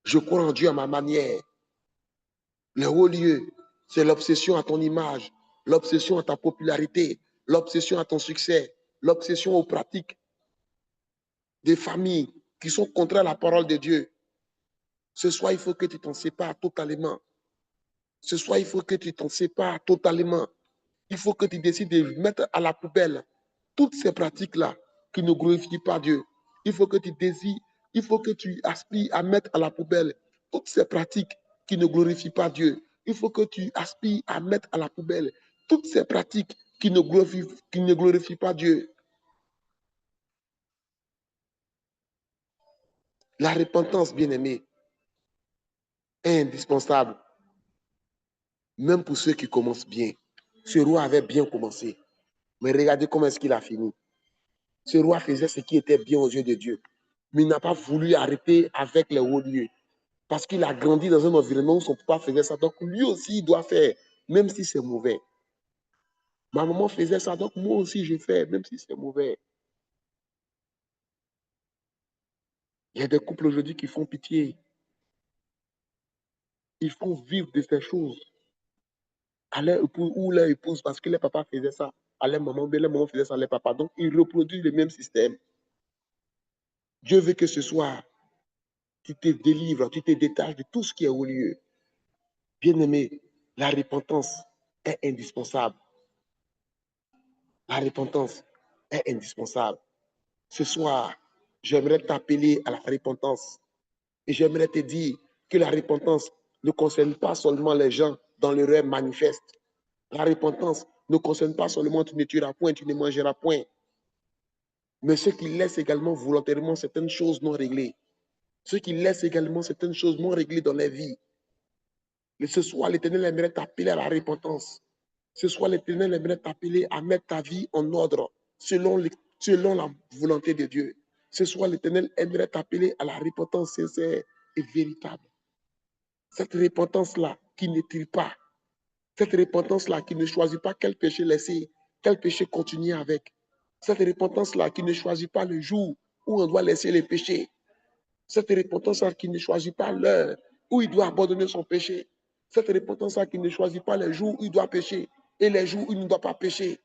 Je crois en Dieu à ma manière. Le haut lieu, c'est l'obsession à ton image, l'obsession à ta popularité, l'obsession à ton succès, l'obsession aux pratiques des familles qui sont contraires à la parole de Dieu. Ce soir, il faut que tu t'en sépares totalement. Ce soir, il faut que tu t'en sépares totalement. Il faut que tu décides de mettre à la poubelle toutes ces pratiques-là qui ne glorifient pas Dieu. Il faut que tu désires, il faut que tu aspires à mettre à la poubelle toutes ces pratiques qui ne glorifient pas Dieu. Il faut que tu aspires à mettre à la poubelle toutes ces pratiques qui ne glorifient pas Dieu. La repentance, bien-aimée, est indispensable, même pour ceux qui commencent bien. Ce roi avait bien commencé, mais regardez comment est-ce qu'il a fini. Ce roi faisait ce qui était bien aux yeux de Dieu, mais il n'a pas voulu arrêter avec les hauts lieux, parce qu'il a grandi dans un environnement où son papa faisait ça. Donc lui aussi, il doit faire, même si c'est mauvais. Ma maman faisait ça, donc moi aussi, je fais, même si c'est mauvais. Il y a des couples aujourd'hui qui font pitié. Ils font vivre de ces choses à leur épouse ou leur épouse parce que les papas faisaient ça à leur maman, mais leur maman faisait ça à leur papa. Donc, ils reproduisent le même système. Dieu veut que ce soir, tu te délivres, tu te détaches de tout ce qui est au lieu. Bien-aimé, la repentance est indispensable. La repentance est indispensable. Ce soir, j'aimerais t'appeler à la repentance. Et j'aimerais te dire que la repentance ne concerne pas seulement les gens dans le rêve manifeste. La repentance ne concerne pas seulement tu ne tueras point, tu ne mangeras point, mais ceux qui laissent également volontairement certaines choses non réglées. Ceux qui laissent également certaines choses non réglées dans leur vie. Et ce soir, l'Éternel aimerait t'appeler à la repentance. Ce soir, l'Éternel aimerait t'appeler à mettre ta vie en ordre selon la volonté de Dieu. Ce soir, l'Éternel aimerait t'appeler à la repentance sincère et véritable. Cette repentance-là qui ne tire pas. Cette repentance-là qui ne choisit pas quel péché laisser, quel péché continuer avec. Cette repentance-là qui ne choisit pas le jour où on doit laisser les péchés. Cette repentance-là qui ne choisit pas l'heure où il doit abandonner son péché. Cette repentance-là qui ne choisit pas les jours où il doit pécher et les jours où il ne doit pas pécher.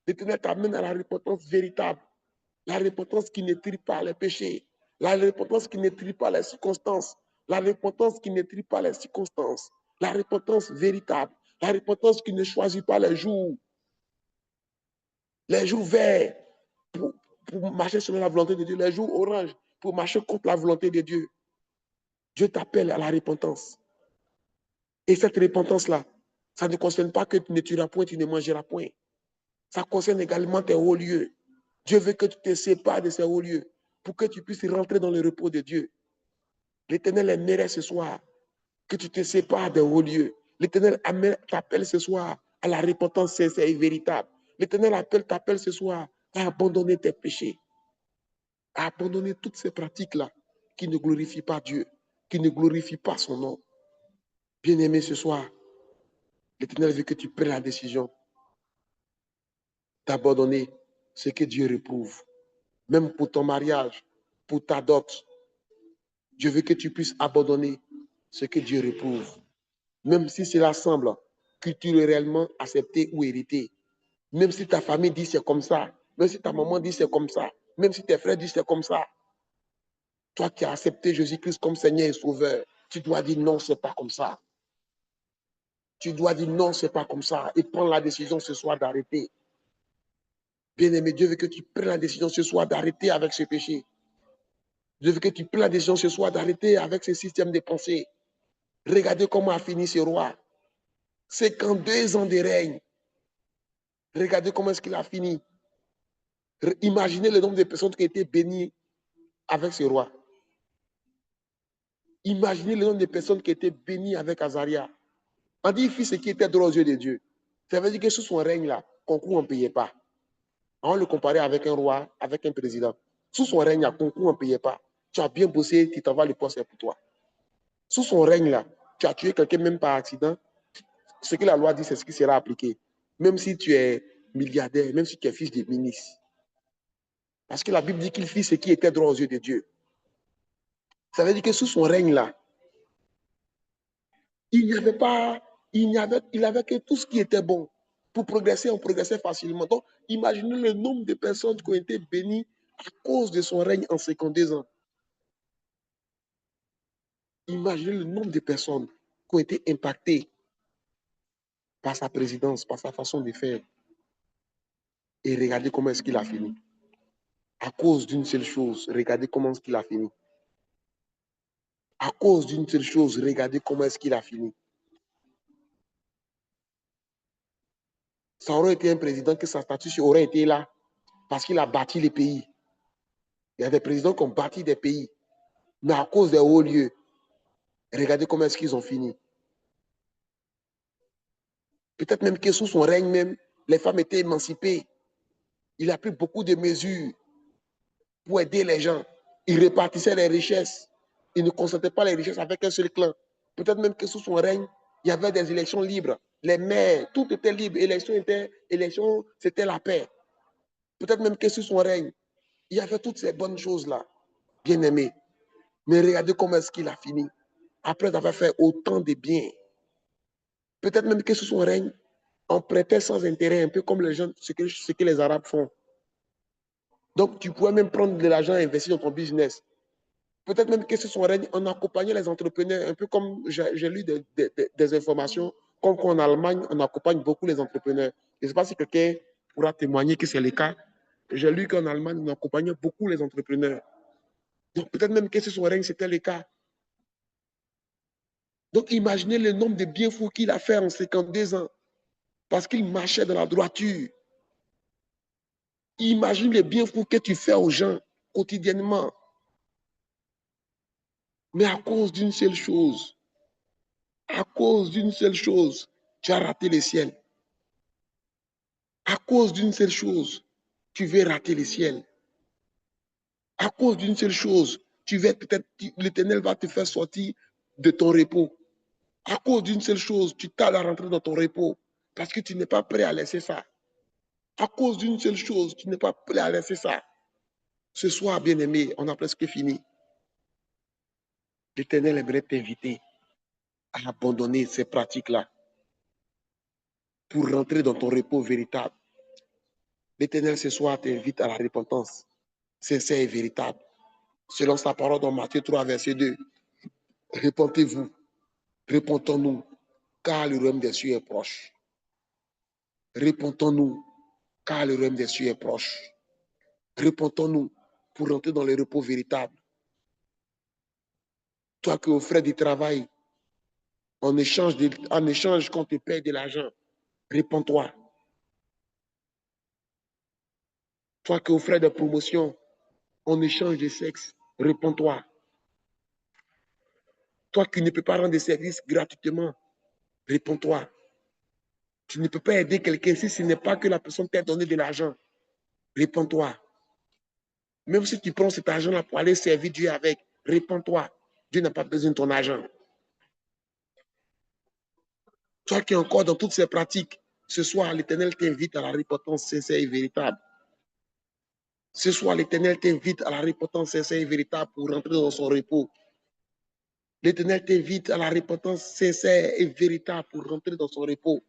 L'Éternel t'amène à la repentance véritable. La repentance qui ne trie pas les péchés. La repentance qui ne trie pas les circonstances. La repentance qui ne trie pas les circonstances. La repentance véritable. La repentance qui ne choisit pas les jours verts pour marcher selon la volonté de Dieu, les jours orange pour marcher contre la volonté de Dieu. Dieu t'appelle à la repentance. Et cette repentance-là, ça ne concerne pas que tu ne tueras point, tu ne mangeras point. Ça concerne également tes hauts lieux. Dieu veut que tu te sépares de ces hauts lieux pour que tu puisses rentrer dans le repos de Dieu. L'Éternel aimerait ce soir que tu te sépares des hauts lieux. L'Éternel t'appelle ce soir à la repentance sincère et véritable. L'Éternel t'appelle ce soir à abandonner tes péchés, à abandonner toutes ces pratiques-là qui ne glorifient pas Dieu, qui ne glorifient pas son nom. Bien-aimé, ce soir, l'Éternel veut que tu prennes la décision d'abandonner ce que Dieu réprouve. Même pour ton mariage, pour ta dot, Dieu veut que tu puisses abandonner ce que Dieu réprouve. Même si cela semble culturellement accepté ou hérité. Même si ta famille dit c'est comme ça. Même si ta maman dit c'est comme ça. Même si tes frères disent c'est comme ça. Toi qui as accepté Jésus-Christ comme Seigneur et Sauveur, tu dois dire non, c'est pas comme ça. Tu dois dire non, c'est pas comme ça. Et prendre la décision ce soir d'arrêter. Bien-aimé, Dieu veut que tu prennes la décision ce soir d'arrêter avec ce péché. Dieu veut que tu prennes la décision ce soir d'arrêter avec ce système de pensée. Regardez comment a fini ce roi. 52 ans de règne. Regardez comment est-ce qu'il a fini. Imaginez le nombre de personnes qui étaient bénies avec ce roi. Imaginez le nombre de personnes qui étaient bénies avec Azaria. On dit, il fit ce qui était droit aux yeux de Dieu. Ça veut dire que sous son règne-là, concours, on ne payait pas. On le comparait avec un roi, avec un président. Sous son règne-là, concours, on ne payait pas. Tu as bien bossé, tu t'envoies le poste pour toi. Sous son règne-là, tu as tué quelqu'un même par accident. Ce que la loi dit, c'est ce qui sera appliqué. Même si tu es milliardaire, même si tu es fils de ministre. Parce que la Bible dit qu'il fit ce qui était droit aux yeux de Dieu. Ça veut dire que sous son règne-là, il avait que tout ce qui était bon. Pour progresser, on progressait facilement. Donc, imaginez le nombre de personnes qui ont été bénies à cause de son règne en 52 ans. Imaginez le nombre de personnes qui ont été impactées par sa présidence, par sa façon de faire. Et regardez comment est-ce qu'il a fini. À cause d'une seule chose, regardez comment est-ce qu'il a fini. À cause d'une seule chose, regardez comment est-ce qu'il a fini. Ça aurait été un président que sa statue aurait été là parce qu'il a bâti les pays. Il y a des présidents qui ont bâti des pays. Mais à cause des hauts lieux, regardez comment est-ce qu'ils ont fini. Peut-être même que sous son règne même, les femmes étaient émancipées. Il a pris beaucoup de mesures pour aider les gens. Il répartissait les richesses. Il ne concentrait pas les richesses avec un seul clan. Peut-être même que sous son règne, il y avait des élections libres. Les maires, tout était libre. Élection, c'était la paix. Peut-être même que sous son règne, il y avait toutes ces bonnes choses-là. Bien aimé. Mais regardez comment est-ce qu'il a fini. Après avoir fait autant de bien. Peut-être même que sous son règne, on prêtait sans intérêt, un peu comme les gens, ce que les Arabes font. Donc, tu pouvais même prendre de l'argent et investir dans ton business. Peut-être même que sous son règne, on accompagnait les entrepreneurs, un peu comme j'ai lu des informations, comme qu'en Allemagne, on accompagne beaucoup les entrepreneurs. Je ne sais pas si quelqu'un pourra témoigner que c'est le cas. J'ai lu qu'en Allemagne, on accompagnait beaucoup les entrepreneurs. Donc, peut-être même que sous son règne, c'était le cas. Donc, imaginez le nombre de bienfaits qu'il a fait en 52 ans. Parce qu'il marchait dans la droiture. Imagine les bienfaits que tu fais aux gens quotidiennement. Mais à cause d'une seule chose, tu as raté le ciel. À cause d'une seule chose, tu veux rater le ciel. À cause d'une seule chose, l'Éternel va te faire sortir de ton repos. À cause d'une seule chose, tu tardes à rentrer dans ton repos parce que tu n'es pas prêt à laisser ça. À cause d'une seule chose, tu n'es pas prêt à laisser ça. Ce soir, bien-aimé, on a presque fini. L'Éternel aimerait t'inviter à abandonner ces pratiques-là pour rentrer dans ton repos véritable. L'Éternel, ce soir, t'invite à la repentance sincère et véritable. Selon sa parole dans Matthieu 3, verset 2. Repentez-vous, repentons-nous, car le royaume des cieux est proche. Repentons-nous, car le royaume des cieux est proche. Repentons-nous pour rentrer dans le repos véritable. Toi qui es au frais du travail, en échange qu'on te paye de l'argent, repens-toi. Toi qui es au frais de promotion, en échange de sexe, repens-toi. Toi qui ne peux pas rendre des services gratuitement, repens-toi. Tu ne peux pas aider quelqu'un si ce n'est pas que la personne t'a donné de l'argent. Repens-toi. Même si tu prends cet argent-là pour aller servir Dieu avec, repens-toi. Dieu n'a pas besoin de ton argent. Toi qui es encore dans toutes ces pratiques, ce soir, l'Éternel t'invite à la repentance sincère et véritable. Ce soir, l'Éternel t'invite à la repentance sincère et véritable pour rentrer dans son repos. L'Éternel t'invite à la repentance sincère et véritable pour rentrer dans son repos,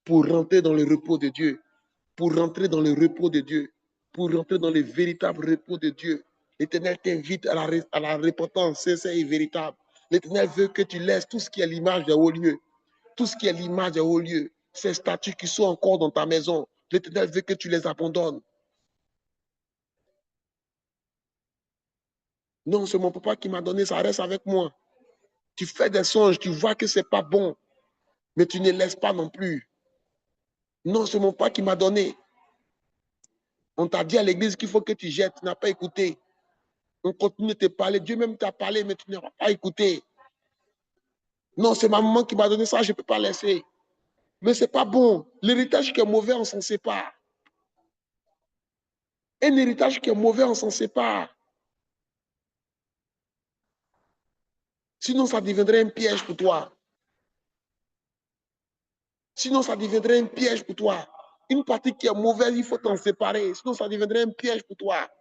pour rentrer dans le repos de Dieu, pour rentrer dans le repos de Dieu, pour rentrer dans le véritable repos de Dieu. L'Éternel t'invite à la repentance sincère et véritable. L'Éternel veut que tu laisses tout ce qui est l'image des hauts lieux, tout ce qui est l'image des hauts lieux, ces statues qui sont encore dans ta maison. L'Éternel veut que tu les abandonnes. Non, c'est mon papa qui m'a donné, ça reste avec moi. Tu fais des songes, tu vois que ce n'est pas bon, mais tu ne laisses pas non plus. Non, c'est mon papa qui m'a donné. On t'a dit à l'église qu'il faut que tu jettes, tu n'as pas écouté. On continue de te parler. Dieu même t'a parlé, mais tu n'as pas écouté. Non, c'est ma maman qui m'a donné ça, je ne peux pas laisser. Mais ce n'est pas bon. L'héritage qui est mauvais, on s'en sépare. Un héritage qui est mauvais, on s'en sépare. Sinon, ça deviendrait un piège pour toi. Sinon, ça deviendrait un piège pour toi. Une pratique qui est mauvaise, il faut t'en séparer. Sinon, ça deviendrait un piège pour toi.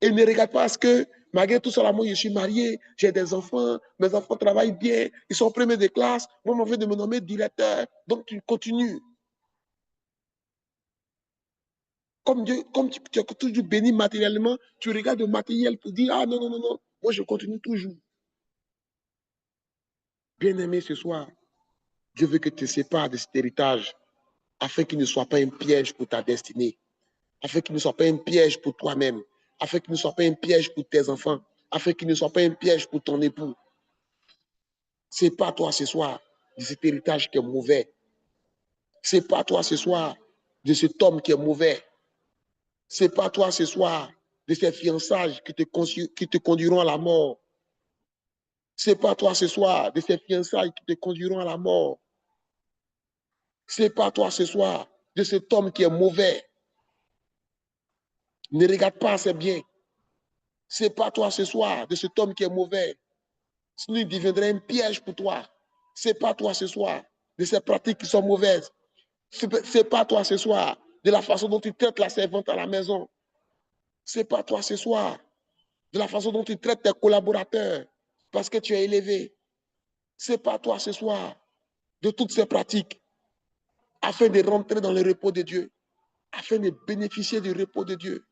Et ne regarde pas ce que, malgré tout ça, moi, je suis marié, j'ai des enfants, mes enfants travaillent bien, ils sont premiers de classe. Moi, on m'a fait de me nommer directeur. Donc, tu continues. Comme tu es toujours béni matériellement, tu regardes le matériel pour dire, ah non, non, non, non, moi, je continue toujours. Bien-aimé, ce soir, Dieu veut que tu te sépares de cet héritage afin qu'il ne soit pas un piège pour ta destinée, afin qu'il ne soit pas un piège pour toi-même, afin qu'il ne soit pas un piège pour tes enfants, afin qu'il ne soit pas un piège pour ton époux. C'est pas toi ce soir de cet héritage qui est mauvais. C'est pas toi ce soir de cet homme qui est mauvais. C'est pas toi ce soir de ces fiançailles qui te conduiront à la mort. C'est pas toi ce soir de ces fiançailles qui te conduiront à la mort. C'est pas toi ce soir de cet homme qui est mauvais. Ne regarde pas assez bien. C'est pas toi ce soir de cet homme qui est mauvais. Sinon, il deviendrait un piège pour toi. C'est pas toi ce soir de ces pratiques qui sont mauvaises. C'est pas toi ce soir de la façon dont tu traites la servante à la maison. C'est pas toi ce soir de la façon dont tu traites tes collaborateurs parce que tu es élevé. C'est pas toi ce soir de toutes ces pratiques afin de rentrer dans le repos de Dieu, afin de bénéficier du repos de Dieu.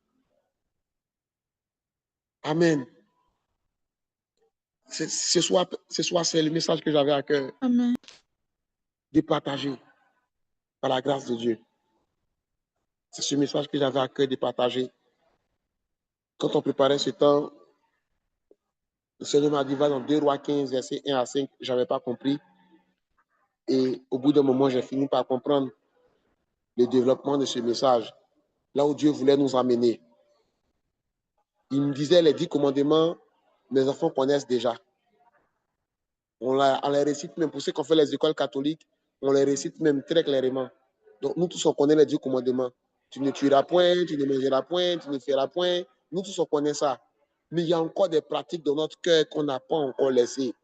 Amen. Ce soir, c'est le message que j'avais à cœur. Amen. De partager par la grâce de Dieu. C'est ce message que j'avais à cœur de partager. Quand on préparait ce temps, le Seigneur m'a dit, va dans 2 Rois 15, versets 1 à 5. Je n'avais pas compris. Et au bout d'un moment, j'ai fini par comprendre le développement de ce message, là où Dieu voulait nous amener. Il me disait, les 10 commandements, mes enfants connaissent déjà. On les récite même, pour ceux qui ont fait les écoles catholiques, on les récite même très clairement. Donc nous tous, on connaît les 10 commandements. Tu ne tueras point, tu ne mangeras point, tu ne feras point. Nous tous, on connaît ça. Mais il y a encore des pratiques dans notre cœur qu'on n'a pas encore laissées.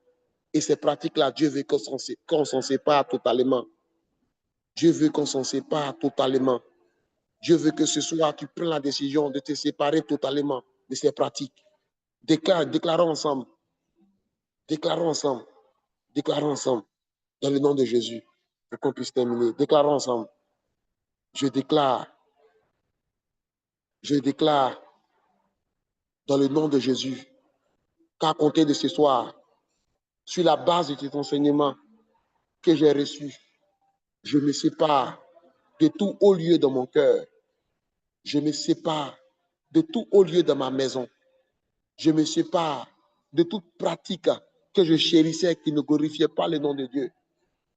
Et ces pratiques-là, Dieu veut qu'on s'en sépare totalement. Dieu veut qu'on s'en sépare totalement. Dieu veut que ce soir, tu prennes la décision de te séparer totalement de ces pratiques. Déclarons ensemble. Déclarons ensemble. Déclarons ensemble. Dans le nom de Jésus. Pour qu'on puisse terminer. Déclarons ensemble. Je déclare dans le nom de Jésus qu'à compter de ce soir, sur la base de cet enseignement que j'ai reçu, je me sépare de tout haut lieu dans mon cœur. Je me sépare de tout haut lieu dans ma maison. Je me sépare de toute pratique que je chérissais qui ne glorifiait pas le nom de Dieu.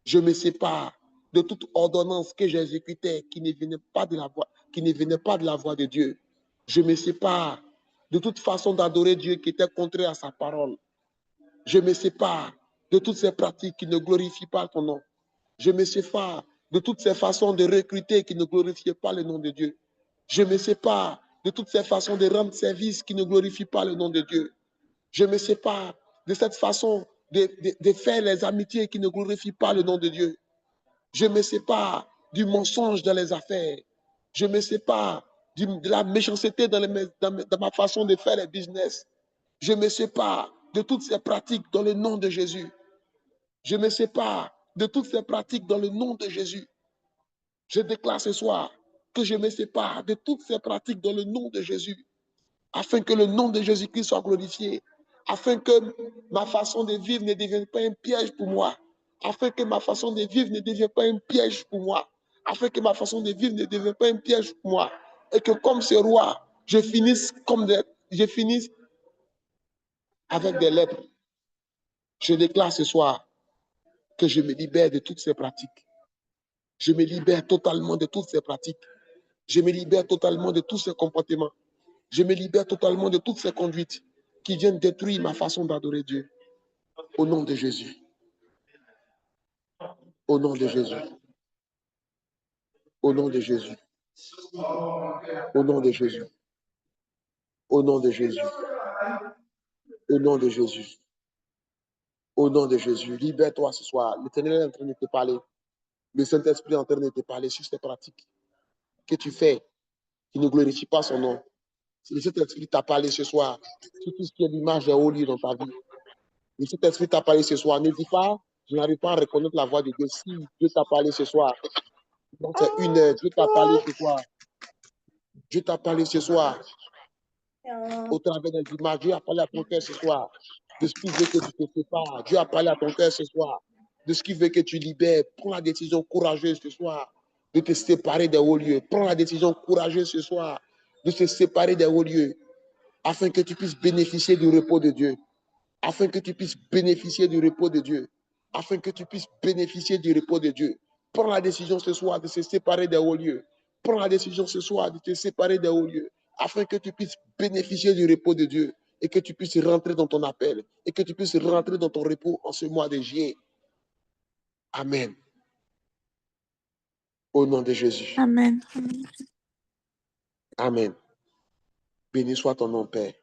Je me sépare de toute ordonnance que j'exécutais qui ne venait pas de la voix de Dieu. Je me sépare de toute façon d'adorer Dieu qui était contraire à sa parole. Je me sépare de toutes ces pratiques qui ne glorifient pas ton nom. Je me sépare de toutes ces façons de recruter qui ne glorifiaient pas le nom de Dieu. Je me sépare de toutes ces façons de rendre service qui ne glorifient pas le nom de Dieu. Je me sépare de cette façon de faire les amitiés qui ne glorifient pas le nom de Dieu. Je me sépare du mensonge dans les affaires. Je me sépare de la méchanceté dans ma façon de faire les business. Je me sépare de toutes ces pratiques dans le nom de Jésus. Je me sépare de toutes ces pratiques dans le nom de Jésus. Je déclare ce soir que je me sépare de toutes ces pratiques dans le nom de Jésus, afin que le nom de Jésus-Christ soit glorifié, afin que ma façon de vivre ne devienne pas un piège pour moi, afin que ma façon de vivre ne devienne pas un piège pour moi, afin que ma façon de vivre ne devienne pas un piège pour moi, et que comme ce roi, je finisse avec des lèpres. Je déclare ce soir que je me libère de toutes ces pratiques. Je me libère totalement de toutes ces pratiques. Je me libère totalement de tous ces comportements. Je me libère totalement de toutes ces conduites qui viennent détruire ma façon d'adorer Dieu. Au nom de Jésus. Au nom de Jésus. Au nom de Jésus. Au nom de Jésus. Au nom de Jésus. Au nom de Jésus. Au nom de Jésus. Libère-toi ce soir. L'Éternel est en train de te parler. Le Saint-Esprit est en train de te parler sur ces pratiques que tu fais qui ne glorifient pas son nom. Si le Saint-Esprit t'a parlé ce soir sur tout ce qui est l'image des hauts lieux dans ta vie, le Saint-Esprit t'a parlé ce soir, ne dis pas, je n'arrive pas à reconnaître la voix de Dieu. Si Dieu t'a parlé ce soir, donc c'est une heure, Dieu t'a parlé ce soir. Dieu t'a parlé ce soir au travers des images. Dieu a parlé à ton cœur ce soir de ce qu'il veut que tu te sépares. Dieu a parlé à ton cœur ce soir de ce qu'il veut que tu libères. Prends la décision courageuse ce soir de te séparer des hauts lieux. Prends la décision courageuse ce soir de te séparer des hauts lieux afin que tu puisses bénéficier du repos de Dieu. Afin que tu puisses bénéficier du repos de Dieu. Afin que tu puisses bénéficier du repos de Dieu. Prends la décision ce soir de se séparer des hauts lieux. Prends la décision ce soir de te séparer des hauts lieux. Afin que tu puisses bénéficier du repos de Dieu. Et que tu puisses rentrer dans ton appel. Et que tu puisses rentrer dans ton repos en ce mois de juillet. Amen. Au nom de Jésus. Amen. Amen. Béni soit ton nom, Père.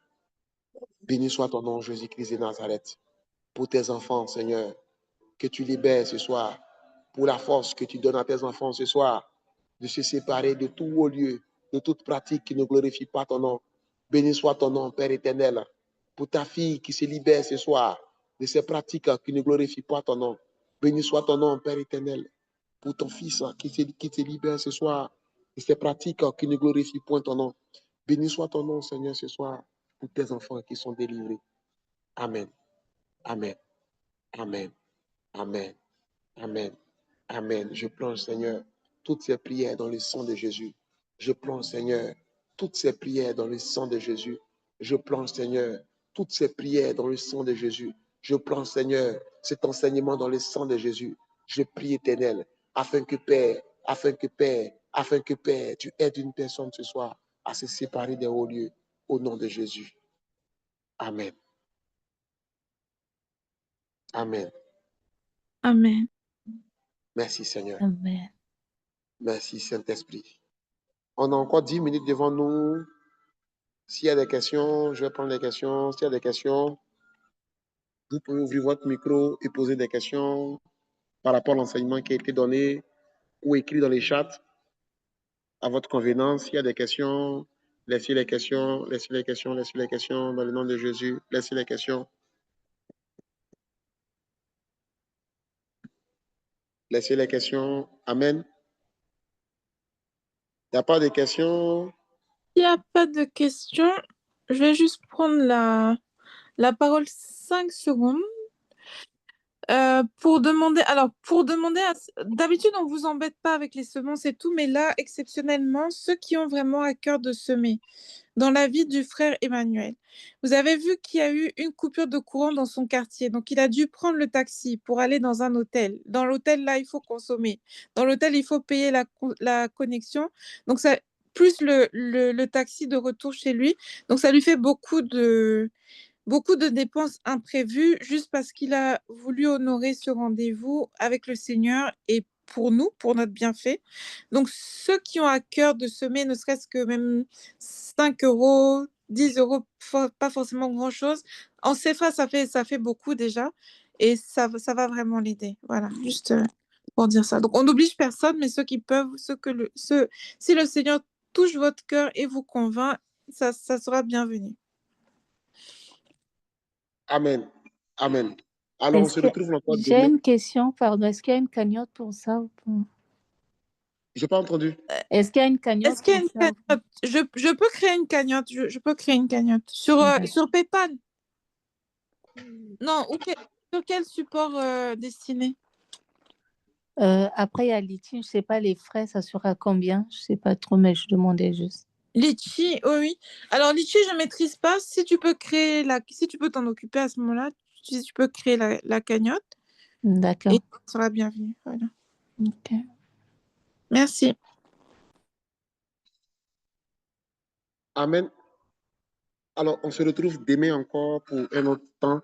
Béni soit ton nom, Jésus-Christ de Nazareth. Pour tes enfants, Seigneur, que tu libères ce soir. Pour la force que tu donnes à tes enfants ce soir, de se séparer de tout haut lieu, de toute pratique qui ne glorifie pas ton nom. Béni soit ton nom, Père éternel. Pour ta fille qui se libère ce soir de ces pratiques qui ne glorifient pas ton nom. Béni soit ton nom, Père éternel. Pour ton fils qui se libère ce soir de ces pratiques qui ne glorifient point ton nom. Béni soit ton nom, Seigneur, ce soir, pour tes enfants qui sont délivrés. Amen. Amen. Amen. Amen. Amen. Amen. Je plonge, Seigneur, toutes ces prières dans le sang de Jésus. Je plonge, Seigneur, toutes ces prières dans le sang de Jésus. Je plonge, Seigneur, toutes ces prières dans le sang de Jésus. Je plonge, Seigneur, cet enseignement dans le sang de Jésus. Je prie, Éternel, afin que Père, tu aides une personne ce soir à se séparer des hauts lieux au nom de Jésus. Amen. Amen. Amen. Merci, Seigneur. Amen. Merci, Saint-Esprit. On a encore 10 minutes devant nous. S'il y a des questions, je vais prendre les questions. S'il y a des questions, vous pouvez ouvrir votre micro et poser des questions par rapport à l'enseignement qui a été donné ou écrit dans les chats. à votre convenance. S'il y a des questions, laissez les questions, laissez les questions, laissez les questions dans le nom de Jésus. Laissez les questions. Laissez les questions. Amen. Il n'y a pas de questions. Il n'y a pas de questions. Je vais juste prendre la parole 5 secondes. Pour demander, d'habitude on vous embête pas avec les semences et tout, mais là exceptionnellement ceux qui ont vraiment à cœur de semer dans la vie du frère Emmanuel. Vous avez vu qu'il y a eu une coupure de courant dans son quartier, donc il a dû prendre le taxi pour aller dans un hôtel. Dans l'hôtel là il faut consommer, dans l'hôtel il faut payer la connexion, donc ça plus le taxi de retour chez lui, donc ça lui fait beaucoup de dépenses imprévues juste parce qu'il a voulu honorer ce rendez-vous avec le Seigneur et pour nous, pour notre bienfait. Donc, ceux qui ont à cœur de semer, ne serait-ce que même 5 euros, 10 euros, pas forcément grand-chose, en CFA, ça fait beaucoup déjà et ça va vraiment l'aider. Voilà, juste pour dire ça. Donc, on n'oblige personne, mais ceux qui peuvent, si le Seigneur touche votre cœur et vous convainc, ça sera bienvenu. Amen. Amen. Alors, on se retrouve encore J'ai demain. une question, pardon. Est-ce qu'il y a une cagnotte pour ça ou pas? Je n'ai pas entendu. Est-ce qu'il y a une cagnotte Est-ce qu'il y a pour une ça ou pas? cagnotte? Je peux créer une cagnotte. Je peux créer une cagnotte. Sur PayPal? Non, sur quel support destiné? Après, il y a Litchi, je ne sais pas les frais, ça sera combien? Je ne sais pas trop, mais je demandais juste. Litchi, oui. Alors, Litchi, je ne maîtrise pas. Si tu peux t'en occuper à ce moment-là, tu peux créer la cagnotte. D'accord. Et tu seras bienvenue. Voilà. Ok. Merci. Amen. Alors, on se retrouve demain encore pour un autre temps,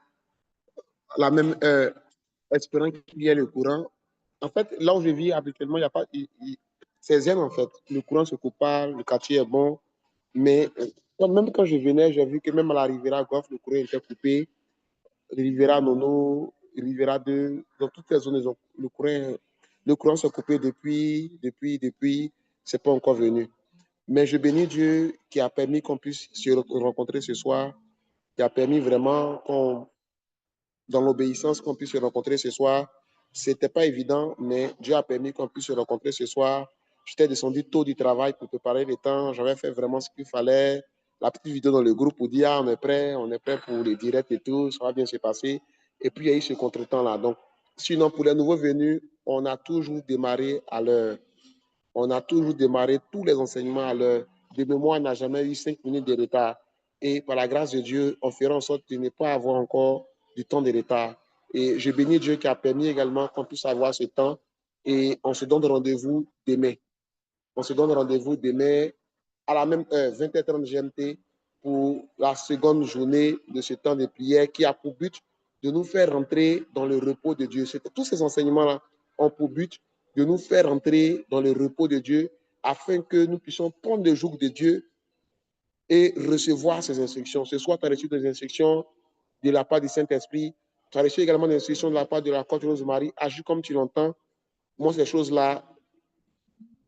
à la même heure, espérant qu'il y ait le courant. En fait, là où je vis habituellement, il n'y a pas. C'est zen en fait. Le courant se coupe pas, le quartier est bon. Mais même quand je venais, j'ai vu que même à la Riviera Golf, le courant était coupé. Riviera Nono, Riviera 2, dans toutes les zones, le courant s'est coupé depuis, c'est pas encore venu. Mais je bénis Dieu qui a permis qu'on puisse se rencontrer ce soir, qui a permis vraiment dans l'obéissance, qu'on puisse se rencontrer ce soir. C'était pas évident, mais Dieu a permis qu'on puisse se rencontrer ce soir. J'étais descendu tôt du travail pour préparer le temps. J'avais fait vraiment ce qu'il fallait. La petite vidéo dans le groupe pour dire ah, on est prêt pour les directs et tout, ça va bien se passer. Et puis il y a eu ce contretemps-là. Donc, sinon, pour les nouveaux venus, on a toujours démarré à l'heure. On a toujours démarré tous les enseignements à l'heure. De mémoire, on n'a jamais eu 5 minutes de retard. Et par la grâce de Dieu, on fera en sorte de ne pas avoir encore du temps de retard. Et je bénis Dieu qui a permis également qu'on puisse avoir ce temps. Et on se donne rendez-vous demain. On se donne rendez-vous demain à la même heure, 20h30 GMT, pour la seconde journée de ce temps de prière qui a pour but de nous faire rentrer dans le repos de Dieu. Tous ces enseignements-là ont pour but de nous faire rentrer dans le repos de Dieu afin que nous puissions prendre le joug de Dieu et recevoir ses instructions. Ce soir, tu as reçu des instructions de la part du Saint-Esprit. Tu as reçu également des instructions de la part de la Côte Rose Marie. Agis comme tu l'entends. Moi, ces choses-là,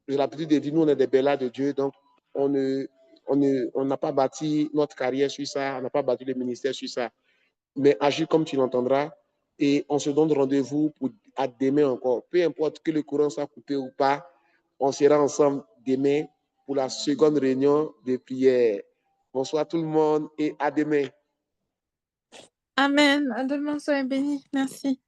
j'ai l'habitude de dire, nous, on est des bellas de Dieu, donc on n'a pas bâti notre carrière sur ça, on n'a pas bâti le ministère sur ça. Mais agis comme tu l'entendras et on se donne rendez-vous à demain encore. Peu importe que le courant soit coupé ou pas, on sera ensemble demain pour la seconde réunion de prière. Bonsoir tout le monde et à demain. Amen. À demain, soyez bénis. Merci.